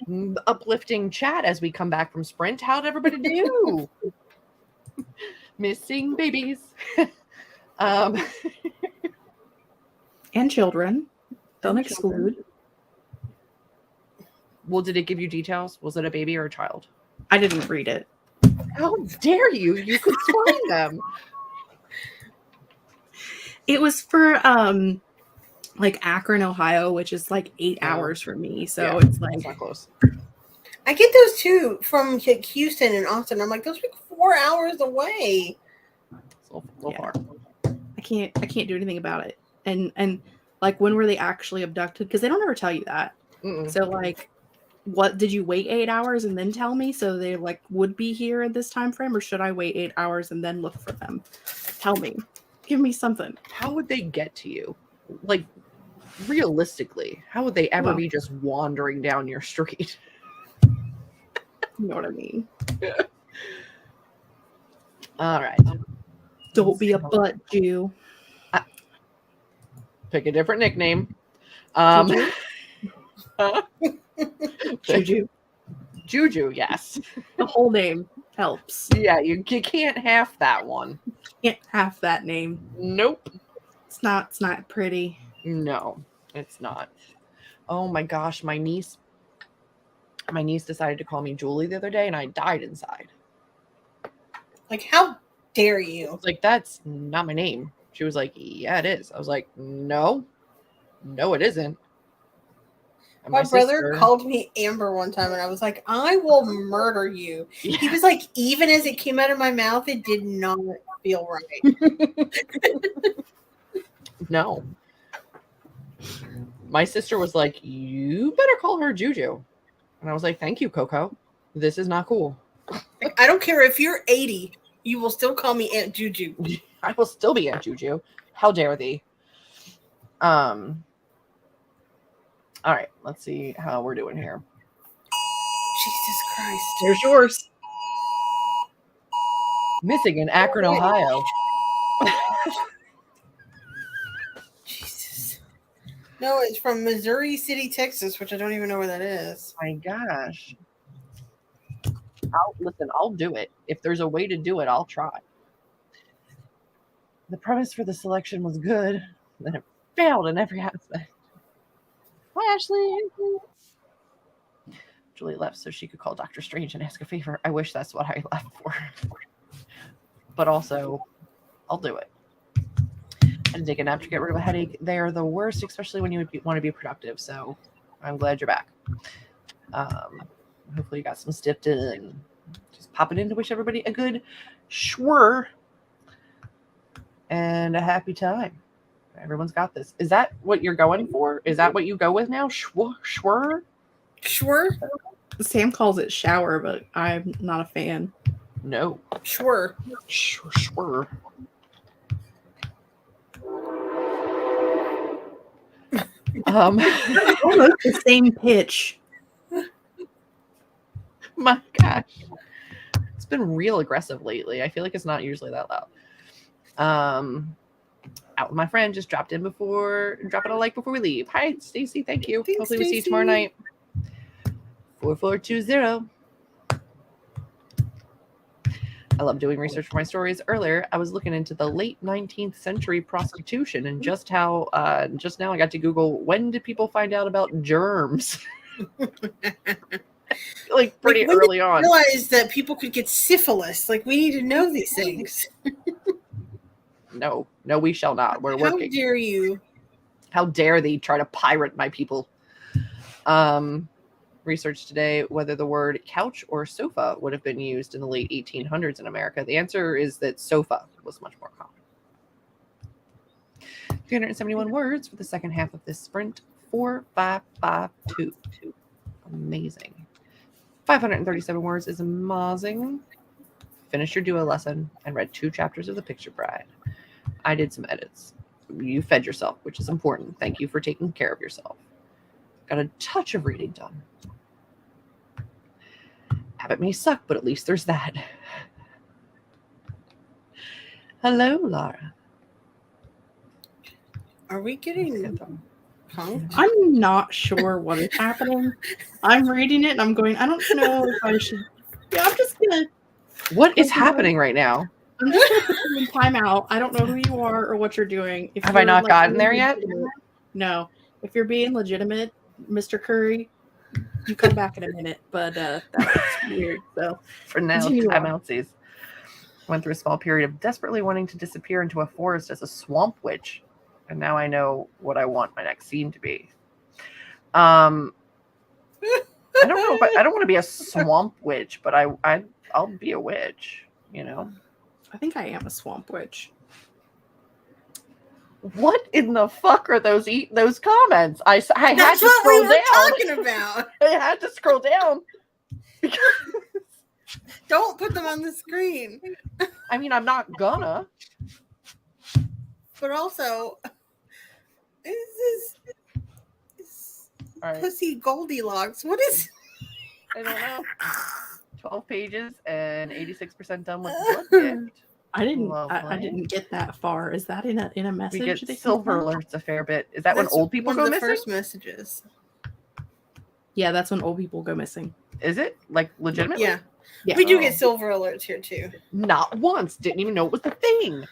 uplifting chat as we come back from Sprint. How'd everybody do? Missing babies. And children. Don't exclude. Well, did it give you details? Was it a baby or a child? I didn't read it. How dare you? You could find them. It was for like Akron, Ohio, which is like 8 hours for me. So it's like not close. I get those too from Houston and Austin. I'm like, those are 4 hours away. It's a little far. I can't do anything about it. And like, when were they actually abducted? Because they don't ever tell you that. So like, what did you wait 8 hours and then tell me? So they like would be here at this time frame, or should I wait 8 hours and then look for them? Tell me. Give me something. How would they get to you? Like, realistically, how would they ever be just wandering down your street? You know what I mean? All right. Don't be a butt Jew. Pick a different nickname. Juju. Juju, yes. The whole name helps. Yeah, you can't half that one. Can't half that name. Nope. It's not pretty. No, it's not. Oh my gosh, my niece decided to call me Julie the other day and I died inside. Like, how dare you? I was like, that's not my name. She was like, yeah, it is. I was like, no, it isn't. And my brother called me Amber one time and I was like, I will murder you. Yeah. He was like, even as it came out of my mouth, it did not feel right. No. My sister was like, you better call her Juju. And I was like, thank you, Coco. This is not cool. I don't care if you're 80, you will still call me Aunt Juju. I will still be Aunt Juju. How dare thee? All right, let's see how we're doing here. Jesus Christ. There's yours. Missing in Akron, Ohio. Jesus. No, it's from Missouri City, Texas, which I don't even know where that is. My gosh. I'll do it. If there's a way to do it, I'll try. The premise for the selection was good, then it failed in every aspect. Hi, Ashley. Julie left so she could call Dr. Strange and ask a favor. I wish that's what I left for. But also, I'll do it. And take a nap to get rid of a headache. They are the worst, especially when you want to be productive. So I'm glad you're back. Hopefully you got some stiff and just popping in to wish everybody a good schwur and a happy time. Everyone's got this. Is that what you're going for? Is that what you go with now? Schwur? Sure. Sam calls it shower, but I'm not a fan. No. Sure. Schwur. Almost the same pitch. My gosh. It's been real aggressive lately. I feel like it's not usually that loud. Out with my friend just dropped in dropping a like before we leave. Hi, Stacy. Thank you. Thanks, Hopefully we see you Stacy. tomorrow night. 4420. I love doing research for my stories. Earlier, I was looking into the late 19th century prostitution and just now I got to Google, when did people find out about germs? Like pretty When early did you on. realize that people could get syphilis. Like, we need to know these things. No, we shall not. We're How working. dare you? How dare they try to pirate my people? Research today whether the word couch or sofa would have been used in the late 1800s in America. The answer is that sofa was much more common. 371 words for the second half of this sprint. 4552. Amazing. 537 words is amazing. Finished your duo lesson and read 2 chapters of The Picture Bride. I did some edits. You fed yourself, which is important. Thank you for taking care of yourself. Got a touch of reading done. Habit may suck, but at least there's that. Hello, Laura. Are we getting punked? I'm not sure what is happening. I'm reading it and I'm going, I don't know if I should. Yeah, I'm just gonna. What is happening right now? I'm just gonna put you in timeout. I don't know who you are or what you're doing. If Have I you're, not like, gotten being there yet? legitimate- No. If you're being legitimate, Mr. Curry, you come back in a minute. But that's weird. So For now, continue on. timeoutsies. Went through a small period of desperately wanting to disappear into a forest as a swamp witch, and now I know what I want my next scene to be. I don't know if I don't want to be a swamp witch, but I'll be a witch. You know. I think I am a swamp witch. What in the fuck are those comments? I had That's to what scroll we were down. talking about. I had to scroll down. Don't put them on the screen. I mean, I'm not gonna. But also, is All right. Pussy Goldilocks? What is? I don't know. 12 pages and 86% done with the book gift. I Lovely. didn't get that far. Is that in a message? We get that you silver sent? alerts a fair bit. Is that when That's old people one go of the missing? first messages. Yeah, that's when old people go missing. Is it like legitimately? Yeah, Yeah. we do Oh. get silver alerts here too. Not once. Didn't even know it was the thing.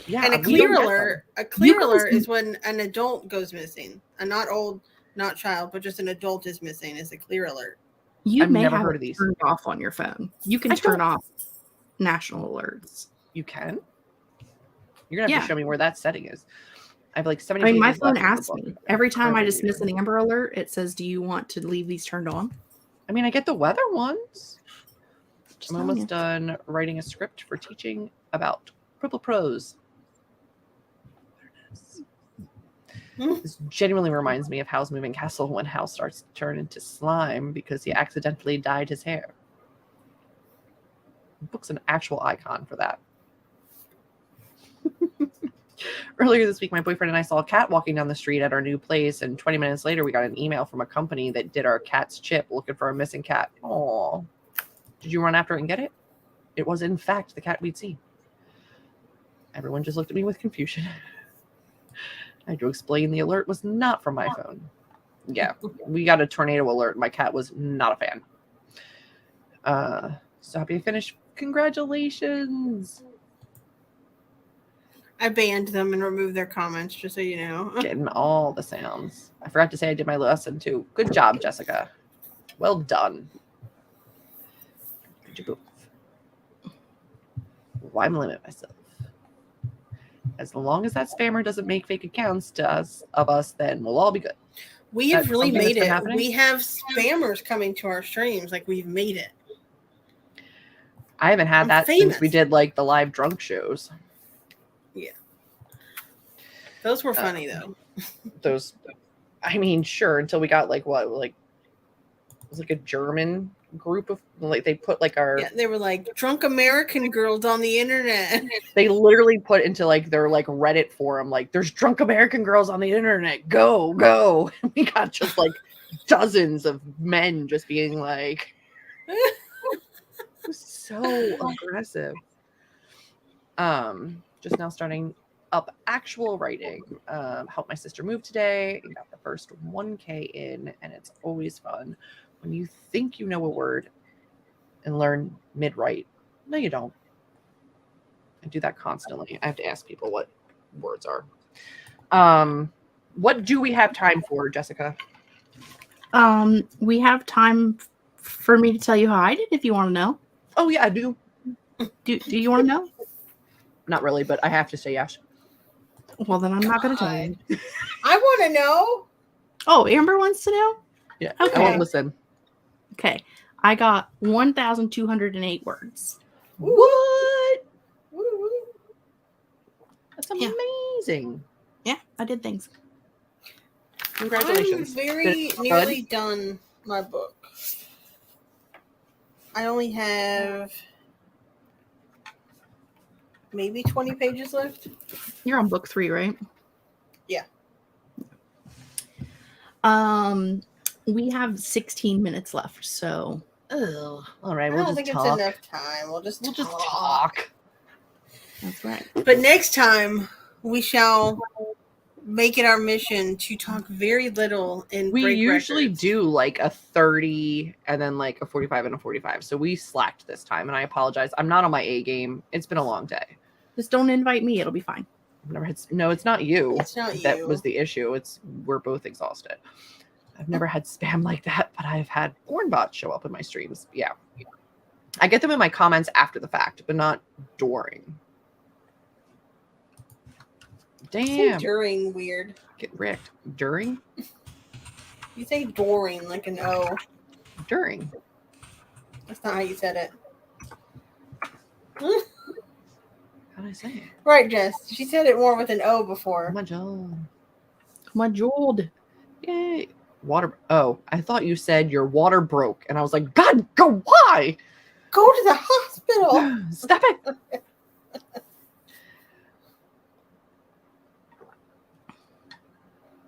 Yeah. And a we clear don't get them. alert. A clear guys alert can- is when an adult goes missing. A not old, not child, but just an adult is missing. Is a clear alert. You I've may never have heard it of these. turned off on your phone. You can I turn don't- off national alerts. You can? You're going to have Yeah. to show me where that setting is. I have like 70 I mean, my pages phone left of the asks book. me every time I Whatever dismiss you an Amber Alert. It says, "Do you want to leave these turned on?" I mean, I get the weather ones. Just I'm telling almost you. done writing a script for teaching about purple prose. There it is. This genuinely reminds me of Howl's Moving Castle when Hal starts to turn into slime because he accidentally dyed his hair. The book's an actual icon for that. Earlier this week, my boyfriend and I saw a cat walking down the street at our new place, and 20 minutes later, we got an email from a company that did our cat's chip looking for a missing cat. Aww. Did you run after it and get it? It was, in fact, the cat we'd seen. Everyone just looked at me with confusion. I had to explain the alert was not from my phone. Yeah, we got a tornado alert. My cat was not a fan. So happy to finish. Congratulations. I banned them and removed their comments, just so you know. Getting all the sounds. I forgot to say I did my lesson too. Good job, Jessica. Well done. Why am I limit myself? As long as that spammer doesn't make fake accounts to us of us, then we'll all be good. We have That's really something that's made been it. happening? We have spammers coming to our streams. Like, we've made it. I haven't had I'm that since we famous. did like the live drunk shows. Yeah. Those were funny, though. Those, I mean, sure, until we got like what, like it was like a German group of like they put like our Yeah, they were like drunk American girls on the internet. they literally put into like their like Reddit forum like there's drunk American girls on the internet, go. And we got just like dozens of men just being like so aggressive. Just now starting up actual writing. Helped my sister move today and got the first 1K in, and it's always fun when you think you know a word and learn mid-write. No, you don't. I do that constantly. I have to ask people what words are. What do we have time for, Jessica? We have time for me to tell you how I did if you want to know. Oh yeah, I do. Do you want to know? Not really, but I have to say yes. Well, then I'm not going to tell you. I want to know. Oh, Amber wants to know? Yeah, Okay. I won't listen. Okay. I got 1,208 words. What? Woo-woo. That's amazing. Yeah, I did things. Congratulations. I'm very Did it nearly done my book. I only have maybe 20 pages left. You're on book 3, right? Yeah. We have 16 minutes left, so Ugh. All right, I we'll don't just think talk. it's enough time. We'll just talk. that's right. But next time we shall make it our mission to talk very little and We break usually records. do like a 30 and then like a 45 and a 45. So we slacked this time, and I apologize. I'm not on my A game. It's been a long day. Just don't invite me. It'll be fine. I've never had. No, it's not you. It's not That you. was the issue. It's we're both exhausted. I've never had spam like that, but I've had porn bots show up in my streams. Yeah. I get them in my comments after the fact, but not during. You say Damn. during weird. Get wrecked. During? You say during like an O. During. That's not how you said it. How did I say it? Right, Jess. She said it more with an O before. Oh my god. My jord. Yay. Water. Oh, I thought you said your water broke. And I was like, God, go, why? Go to the hospital. Stop it.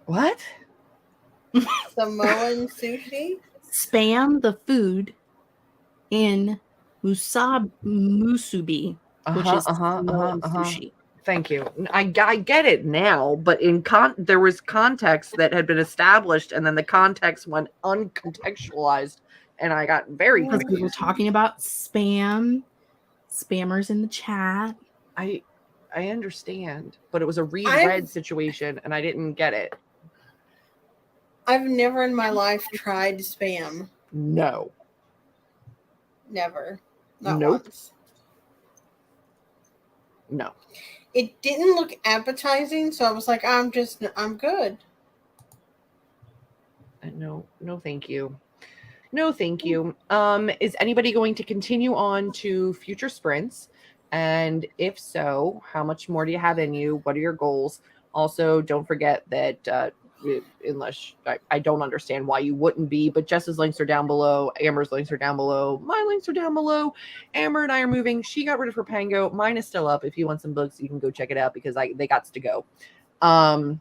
What? Samoan sushi. Spam the food in musubi, which is Samoan sushi. Thank you. I get it now, but there was context that had been established, and then the context went uncontextualized, and I got very Because we were confused. talking about spammers in the chat. I understand, but it was a read situation, and I didn't get it. I've never in my life tried spam. No. Never. Not Nope. once. No. It didn't look appetizing, so I was like, I'm good. No, thank you. No, thank you. Is anybody going to continue on to future sprints? And if so, how much more do you have in you? What are your goals? Also, don't forget that unless I don't understand why you wouldn't be, but Jess's links are down below. Amber's links are down below. My links are down below. Amber and I are moving. She got rid of her Pango. Mine is still up. If you want some books, you can go check it out because they got to go. Yeah,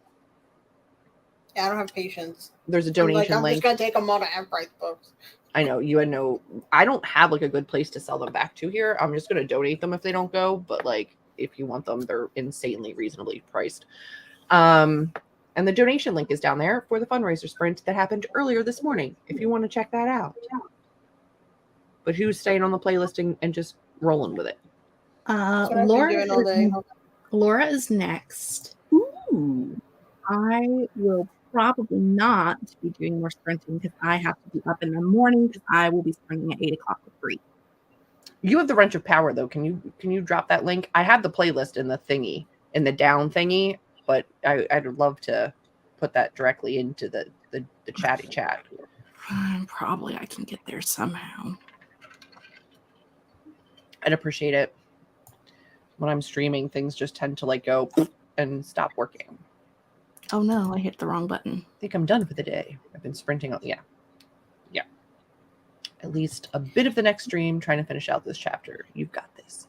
I don't have patience. There's a donation I'm link. just gonna take them all to half-price books. I know you had I don't have like a good place to sell them back to here. I'm just going to donate them if they don't go. But like, if you want them, they're insanely reasonably priced. And the donation link is down there for the fundraiser sprint that happened earlier this morning, if you want to check that out. But who's staying on the playlist and just rolling with it? That's what I've been doing all day. Laura is next. Ooh. I will probably not be doing more sprinting because I have to be up in the morning because I will be sprinting at 8 o'clock for free. You have the wrench of power though. Can you drop that link? I have the playlist in the thingy. in the down thingy, but I'd love to put that directly into the chatty chat. Probably I can get there somehow. I'd appreciate it. When I'm streaming, things just tend to like go and stop working. Oh no, I hit the wrong button. I think I'm done for the day. I've been sprinting on, yeah. At least a bit of the next stream, trying to finish out this chapter. You've got this.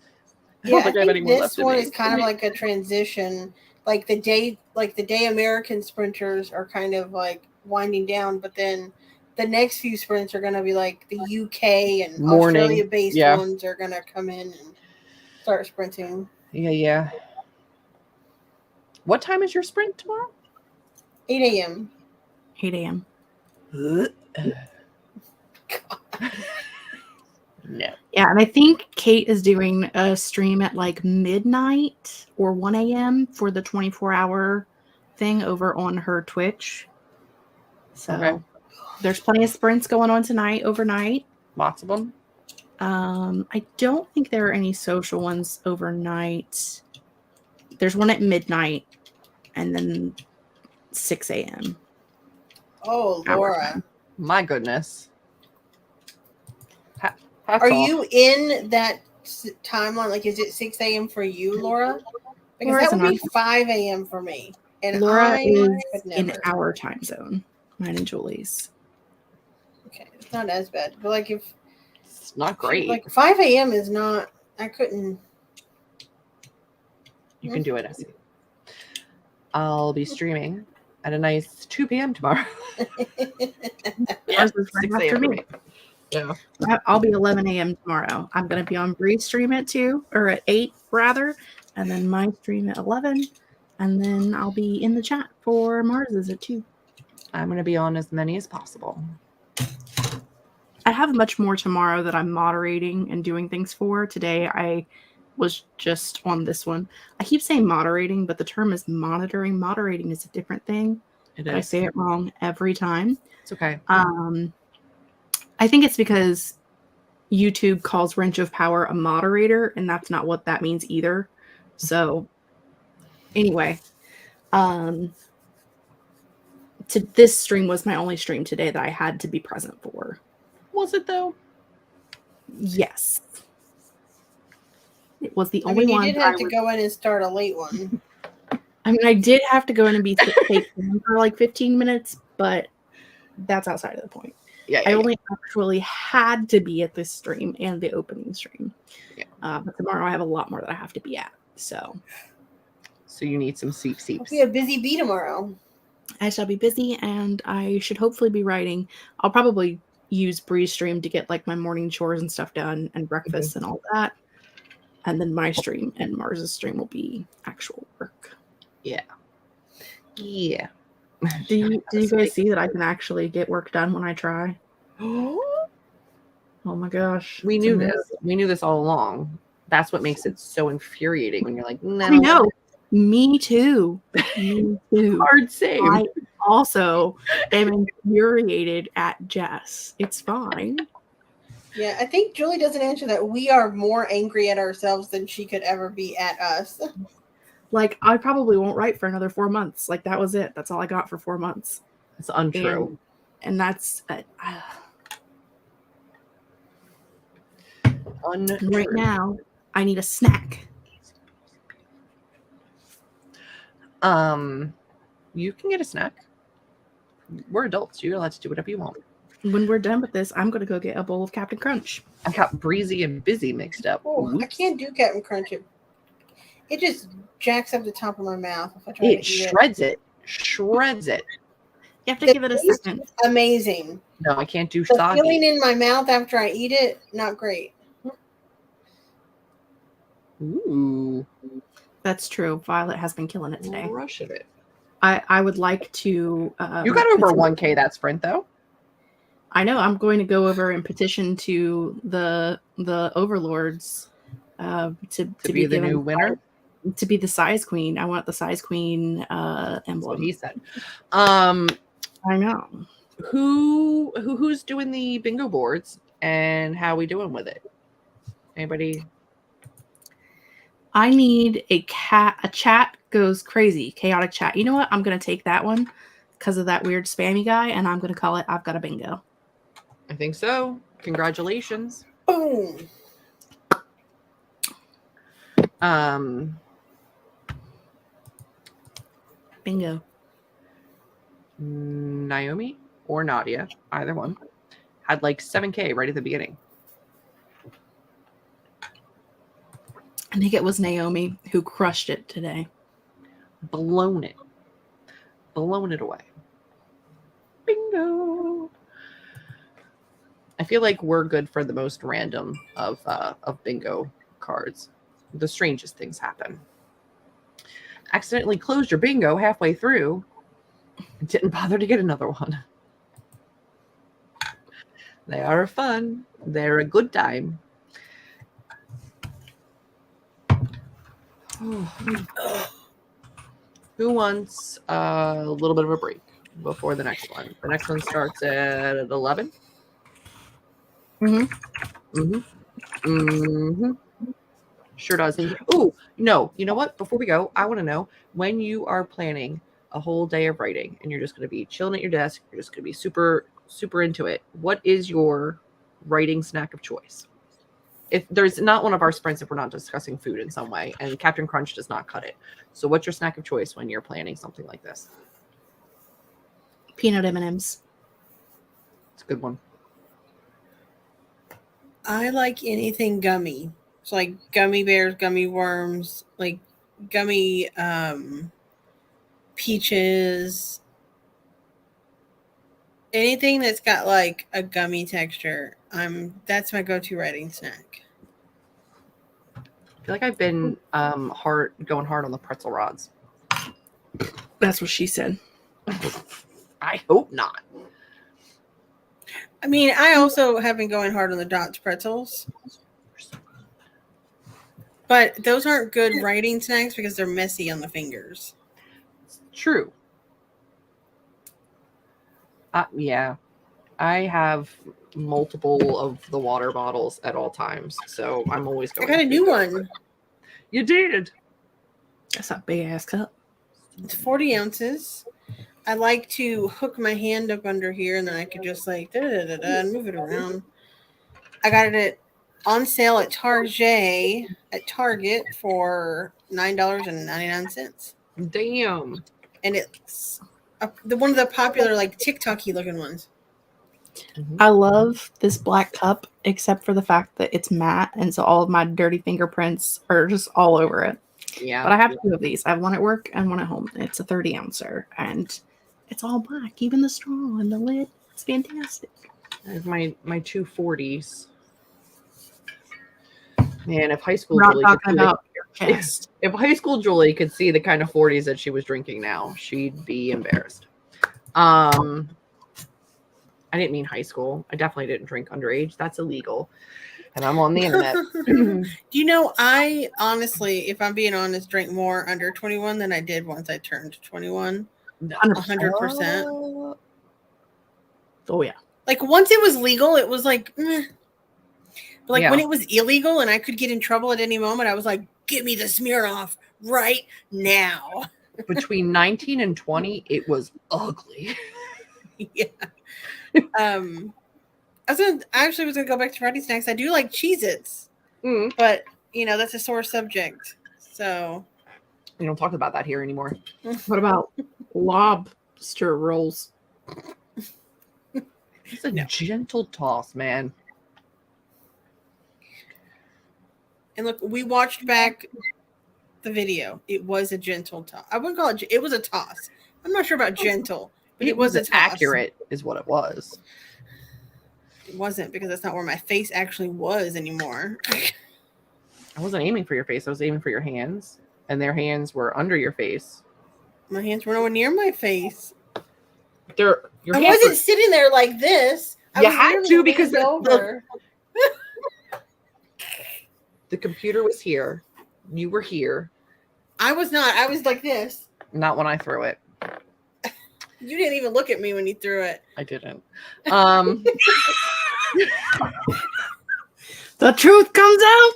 Yeah, I have any think more this left in one me. is kind of like a transition. Like the day American sprinters are kind of like winding down, but then the next few sprints are going to be like the UK and Morning. Australia-based Yeah. ones are going to come in and start sprinting. Yeah. What time is your sprint tomorrow? 8 a.m. 8 a.m. No. Yeah, and I think Kate is doing a stream at like midnight or 1 a.m. for the 24-hour thing over on her Twitch. So Okay. there's plenty of sprints going on tonight, overnight. Lots of them. I don't think there are any social ones overnight. There's one at midnight and then 6 a.m. Oh, Hour Laura. time. My goodness. Are you in that timeline? Like, is it 6 a.m. for you, Laura? Because Laura's that would in be 5 a.m. for me. And Laura I is could in never. our time zone. Mine and Julie's. Okay, it's not as bad. But like if It's not great. like 5 a.m. is not. I couldn't. You can do it, Essie. I'll be streaming at a nice 2 p.m. tomorrow. Ours is right 6 after a.m. for me. me. Yeah. I'll be 11 a.m. tomorrow. I'm going to be on Bree's stream at 2 or at 8 rather, and then my stream at 11, and then I'll be in the chat for Mars's at 2. I'm going to be on as many as possible. I have much more tomorrow that I'm moderating and doing things for. Today I was just on this one. I keep saying moderating, but the term is monitoring. Moderating is a different thing. It I is. say it wrong every time. It's okay. I think it's because YouTube calls Wrench of Power a moderator, and that's not what that means either. So anyway, this stream was my only stream today that I had to be present for. Was it though? Yes. It was the I only mean, you one. did have to go in and start a late one. I mean, I did have to go in and be fake for like 15 minutes, but that's outside of the point. Yeah. I only actually had to be at this stream and the opening stream. Yeah. But tomorrow I have a lot more that I have to be at. So you need some seeps. It'll be a busy bee tomorrow. I shall be busy, and I should hopefully be writing. I'll probably use Bree's stream to get like my morning chores and stuff done and breakfast and all that. And then my stream and Mars's stream will be actual work. Yeah. Do you guys see that I can actually get work done when I try? Oh my gosh. We knew this. We knew this all along. That's what makes it so infuriating when you're like, no. I know. Me too. Me too. Hard save. I also am infuriated at Jess. It's fine. Yeah, I think Julie doesn't answer that. We are more angry at ourselves than she could ever be at us. Like, I probably won't write for another 4 months. Like, that was it. That's all I got for 4 months. It's untrue. And that's Untrue. right now. I need a snack. You can get a snack. We're adults. You're allowed to do whatever you want. When we're done with this, I'm going to go get a bowl of Captain Crunch. I got breezy and busy mixed up. Oh, I can't do Captain Crunch. It just jacks up the top of my mouth if I try to It eat shreds it. You have to The give it a taste second. is amazing. No, I can't do The soggy. feeling in my mouth after I eat it, not great. Ooh, That's true. Violet has been killing it today. rush of it. I would like to. You got over 1K that sprint though. I know. I'm going to go over and petition to the overlords to be the given new winner. To be the size queen. I want the size queen That's emblem. what he said. I know. Who's doing the bingo boards and how we doing with it? Anybody? I need a chat goes crazy. Chaotic chat. You know what? I'm going to take that one because of that weird spammy guy, and I'm going to call it I've Got a Bingo. I think so. Congratulations. Boom. Bingo. Naomi or Nadia, either one, had like 7K right at the beginning. I think it was Naomi who crushed it today. Blown it away. Bingo. I feel like we're good for the most random of bingo cards. The strangest things happen. Accidentally closed your bingo halfway through and didn't bother to get another one. They are fun. They're a good time. Who wants a little bit of a break before the next one? The next one starts at 11. Sure does. Oh, no. You know what? Before we go, I want to know, when you are planning a whole day of writing and you're just going to be chilling at your desk, you're just going to be super, super into it, what is your writing snack of choice? If there's not one of our sprints, if we're not discussing food in some way, and Captain Crunch does not cut it. So what's your snack of choice when you're planning something like this? Peanut M&Ms. It's a good one. I like anything gummy. So like gummy bears, gummy worms, like gummy peaches. Anything that's got like a gummy texture. That's my go-to writing snack. I feel like I've been going hard on the pretzel rods. That's what she said. I hope not. I mean, I also have been going hard on the Dots pretzels. But those aren't good writing snacks because they're messy on the fingers. True. Yeah. I have multiple of the water bottles at all times, so I'm always going. I got a new one. You did. That's a big ass cup. It's 40 ounces. I like to hook my hand up under here, and then I could just like and move it around. I got it on sale at Target for $9.99. Damn. And it's one of the popular like TikTok-y looking ones. I love this black cup, except for the fact that it's matte, and so all of my dirty fingerprints are just all over it. Yeah. But I have two of these. I have one at work and one at home. It's a 30 ouncer, and it's all black, even the straw and the lid. It's fantastic. I have my 2 40s. Man, if high school We're not Julie talking about your chest. if high school Julie could see the kind of 40s that she was drinking now, she'd be embarrassed. I didn't mean high school. I definitely didn't drink underage. That's illegal. And I'm on the internet. Do you know, I honestly, if I'm being honest, drank more under 21 than I did once I turned 21. 100%. Oh, yeah. Like, once it was legal, it was like, meh. But like, Yeah. when it was illegal and I could get in trouble at any moment, I was like, give me the Smirnoff right now. Between 19 and 20, it was ugly. Yeah. I actually was gonna go back to writing snacks. I do like Cheez-Its, but you know that's a sore subject. So We don't talk about that here anymore. What about lobster rolls? It's a gentle toss, man. And look, we watched back the video. It was a gentle toss. I wouldn't call it. It was a toss. I'm not sure about gentle, but it was a toss. Accurate, is what it was. It wasn't, because that's not where my face actually was anymore. I wasn't aiming for your face. I was aiming for your hands, and their hands were under your face. My hands were nowhere near my face. I wasn't sitting there like this. I You was had to, because over. the computer was here. You were here. I was not. I was like this. Not when I threw it. You didn't even look at me when you threw it. I didn't. The truth comes out.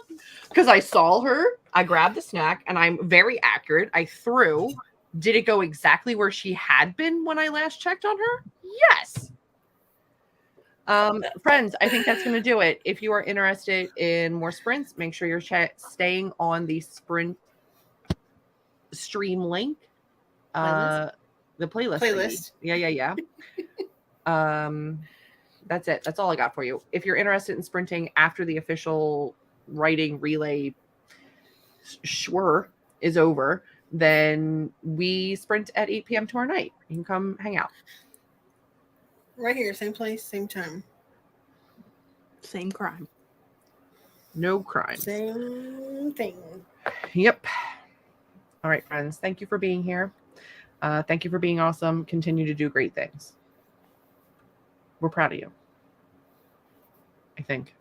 Because I saw her. I grabbed the snack and I'm very accurate. I threw. Did it go exactly where she had been when I last checked on her? Yes. Friends, I think that's going to do it. If you are interested in more sprints, make sure you're staying on the sprint stream link. The playlist. Playlist. Yeah. That's it. That's all I got for you. If you're interested in sprinting after the official writing relay is over, then we sprint at 8 p.m. tomorrow night. You can come hang out. Right here, same place, same time. Same crime. No crime. Same thing. Yep. All right, friends. Thank you for being here. Thank you for being awesome. Continue to do great things. We're proud of you. I think.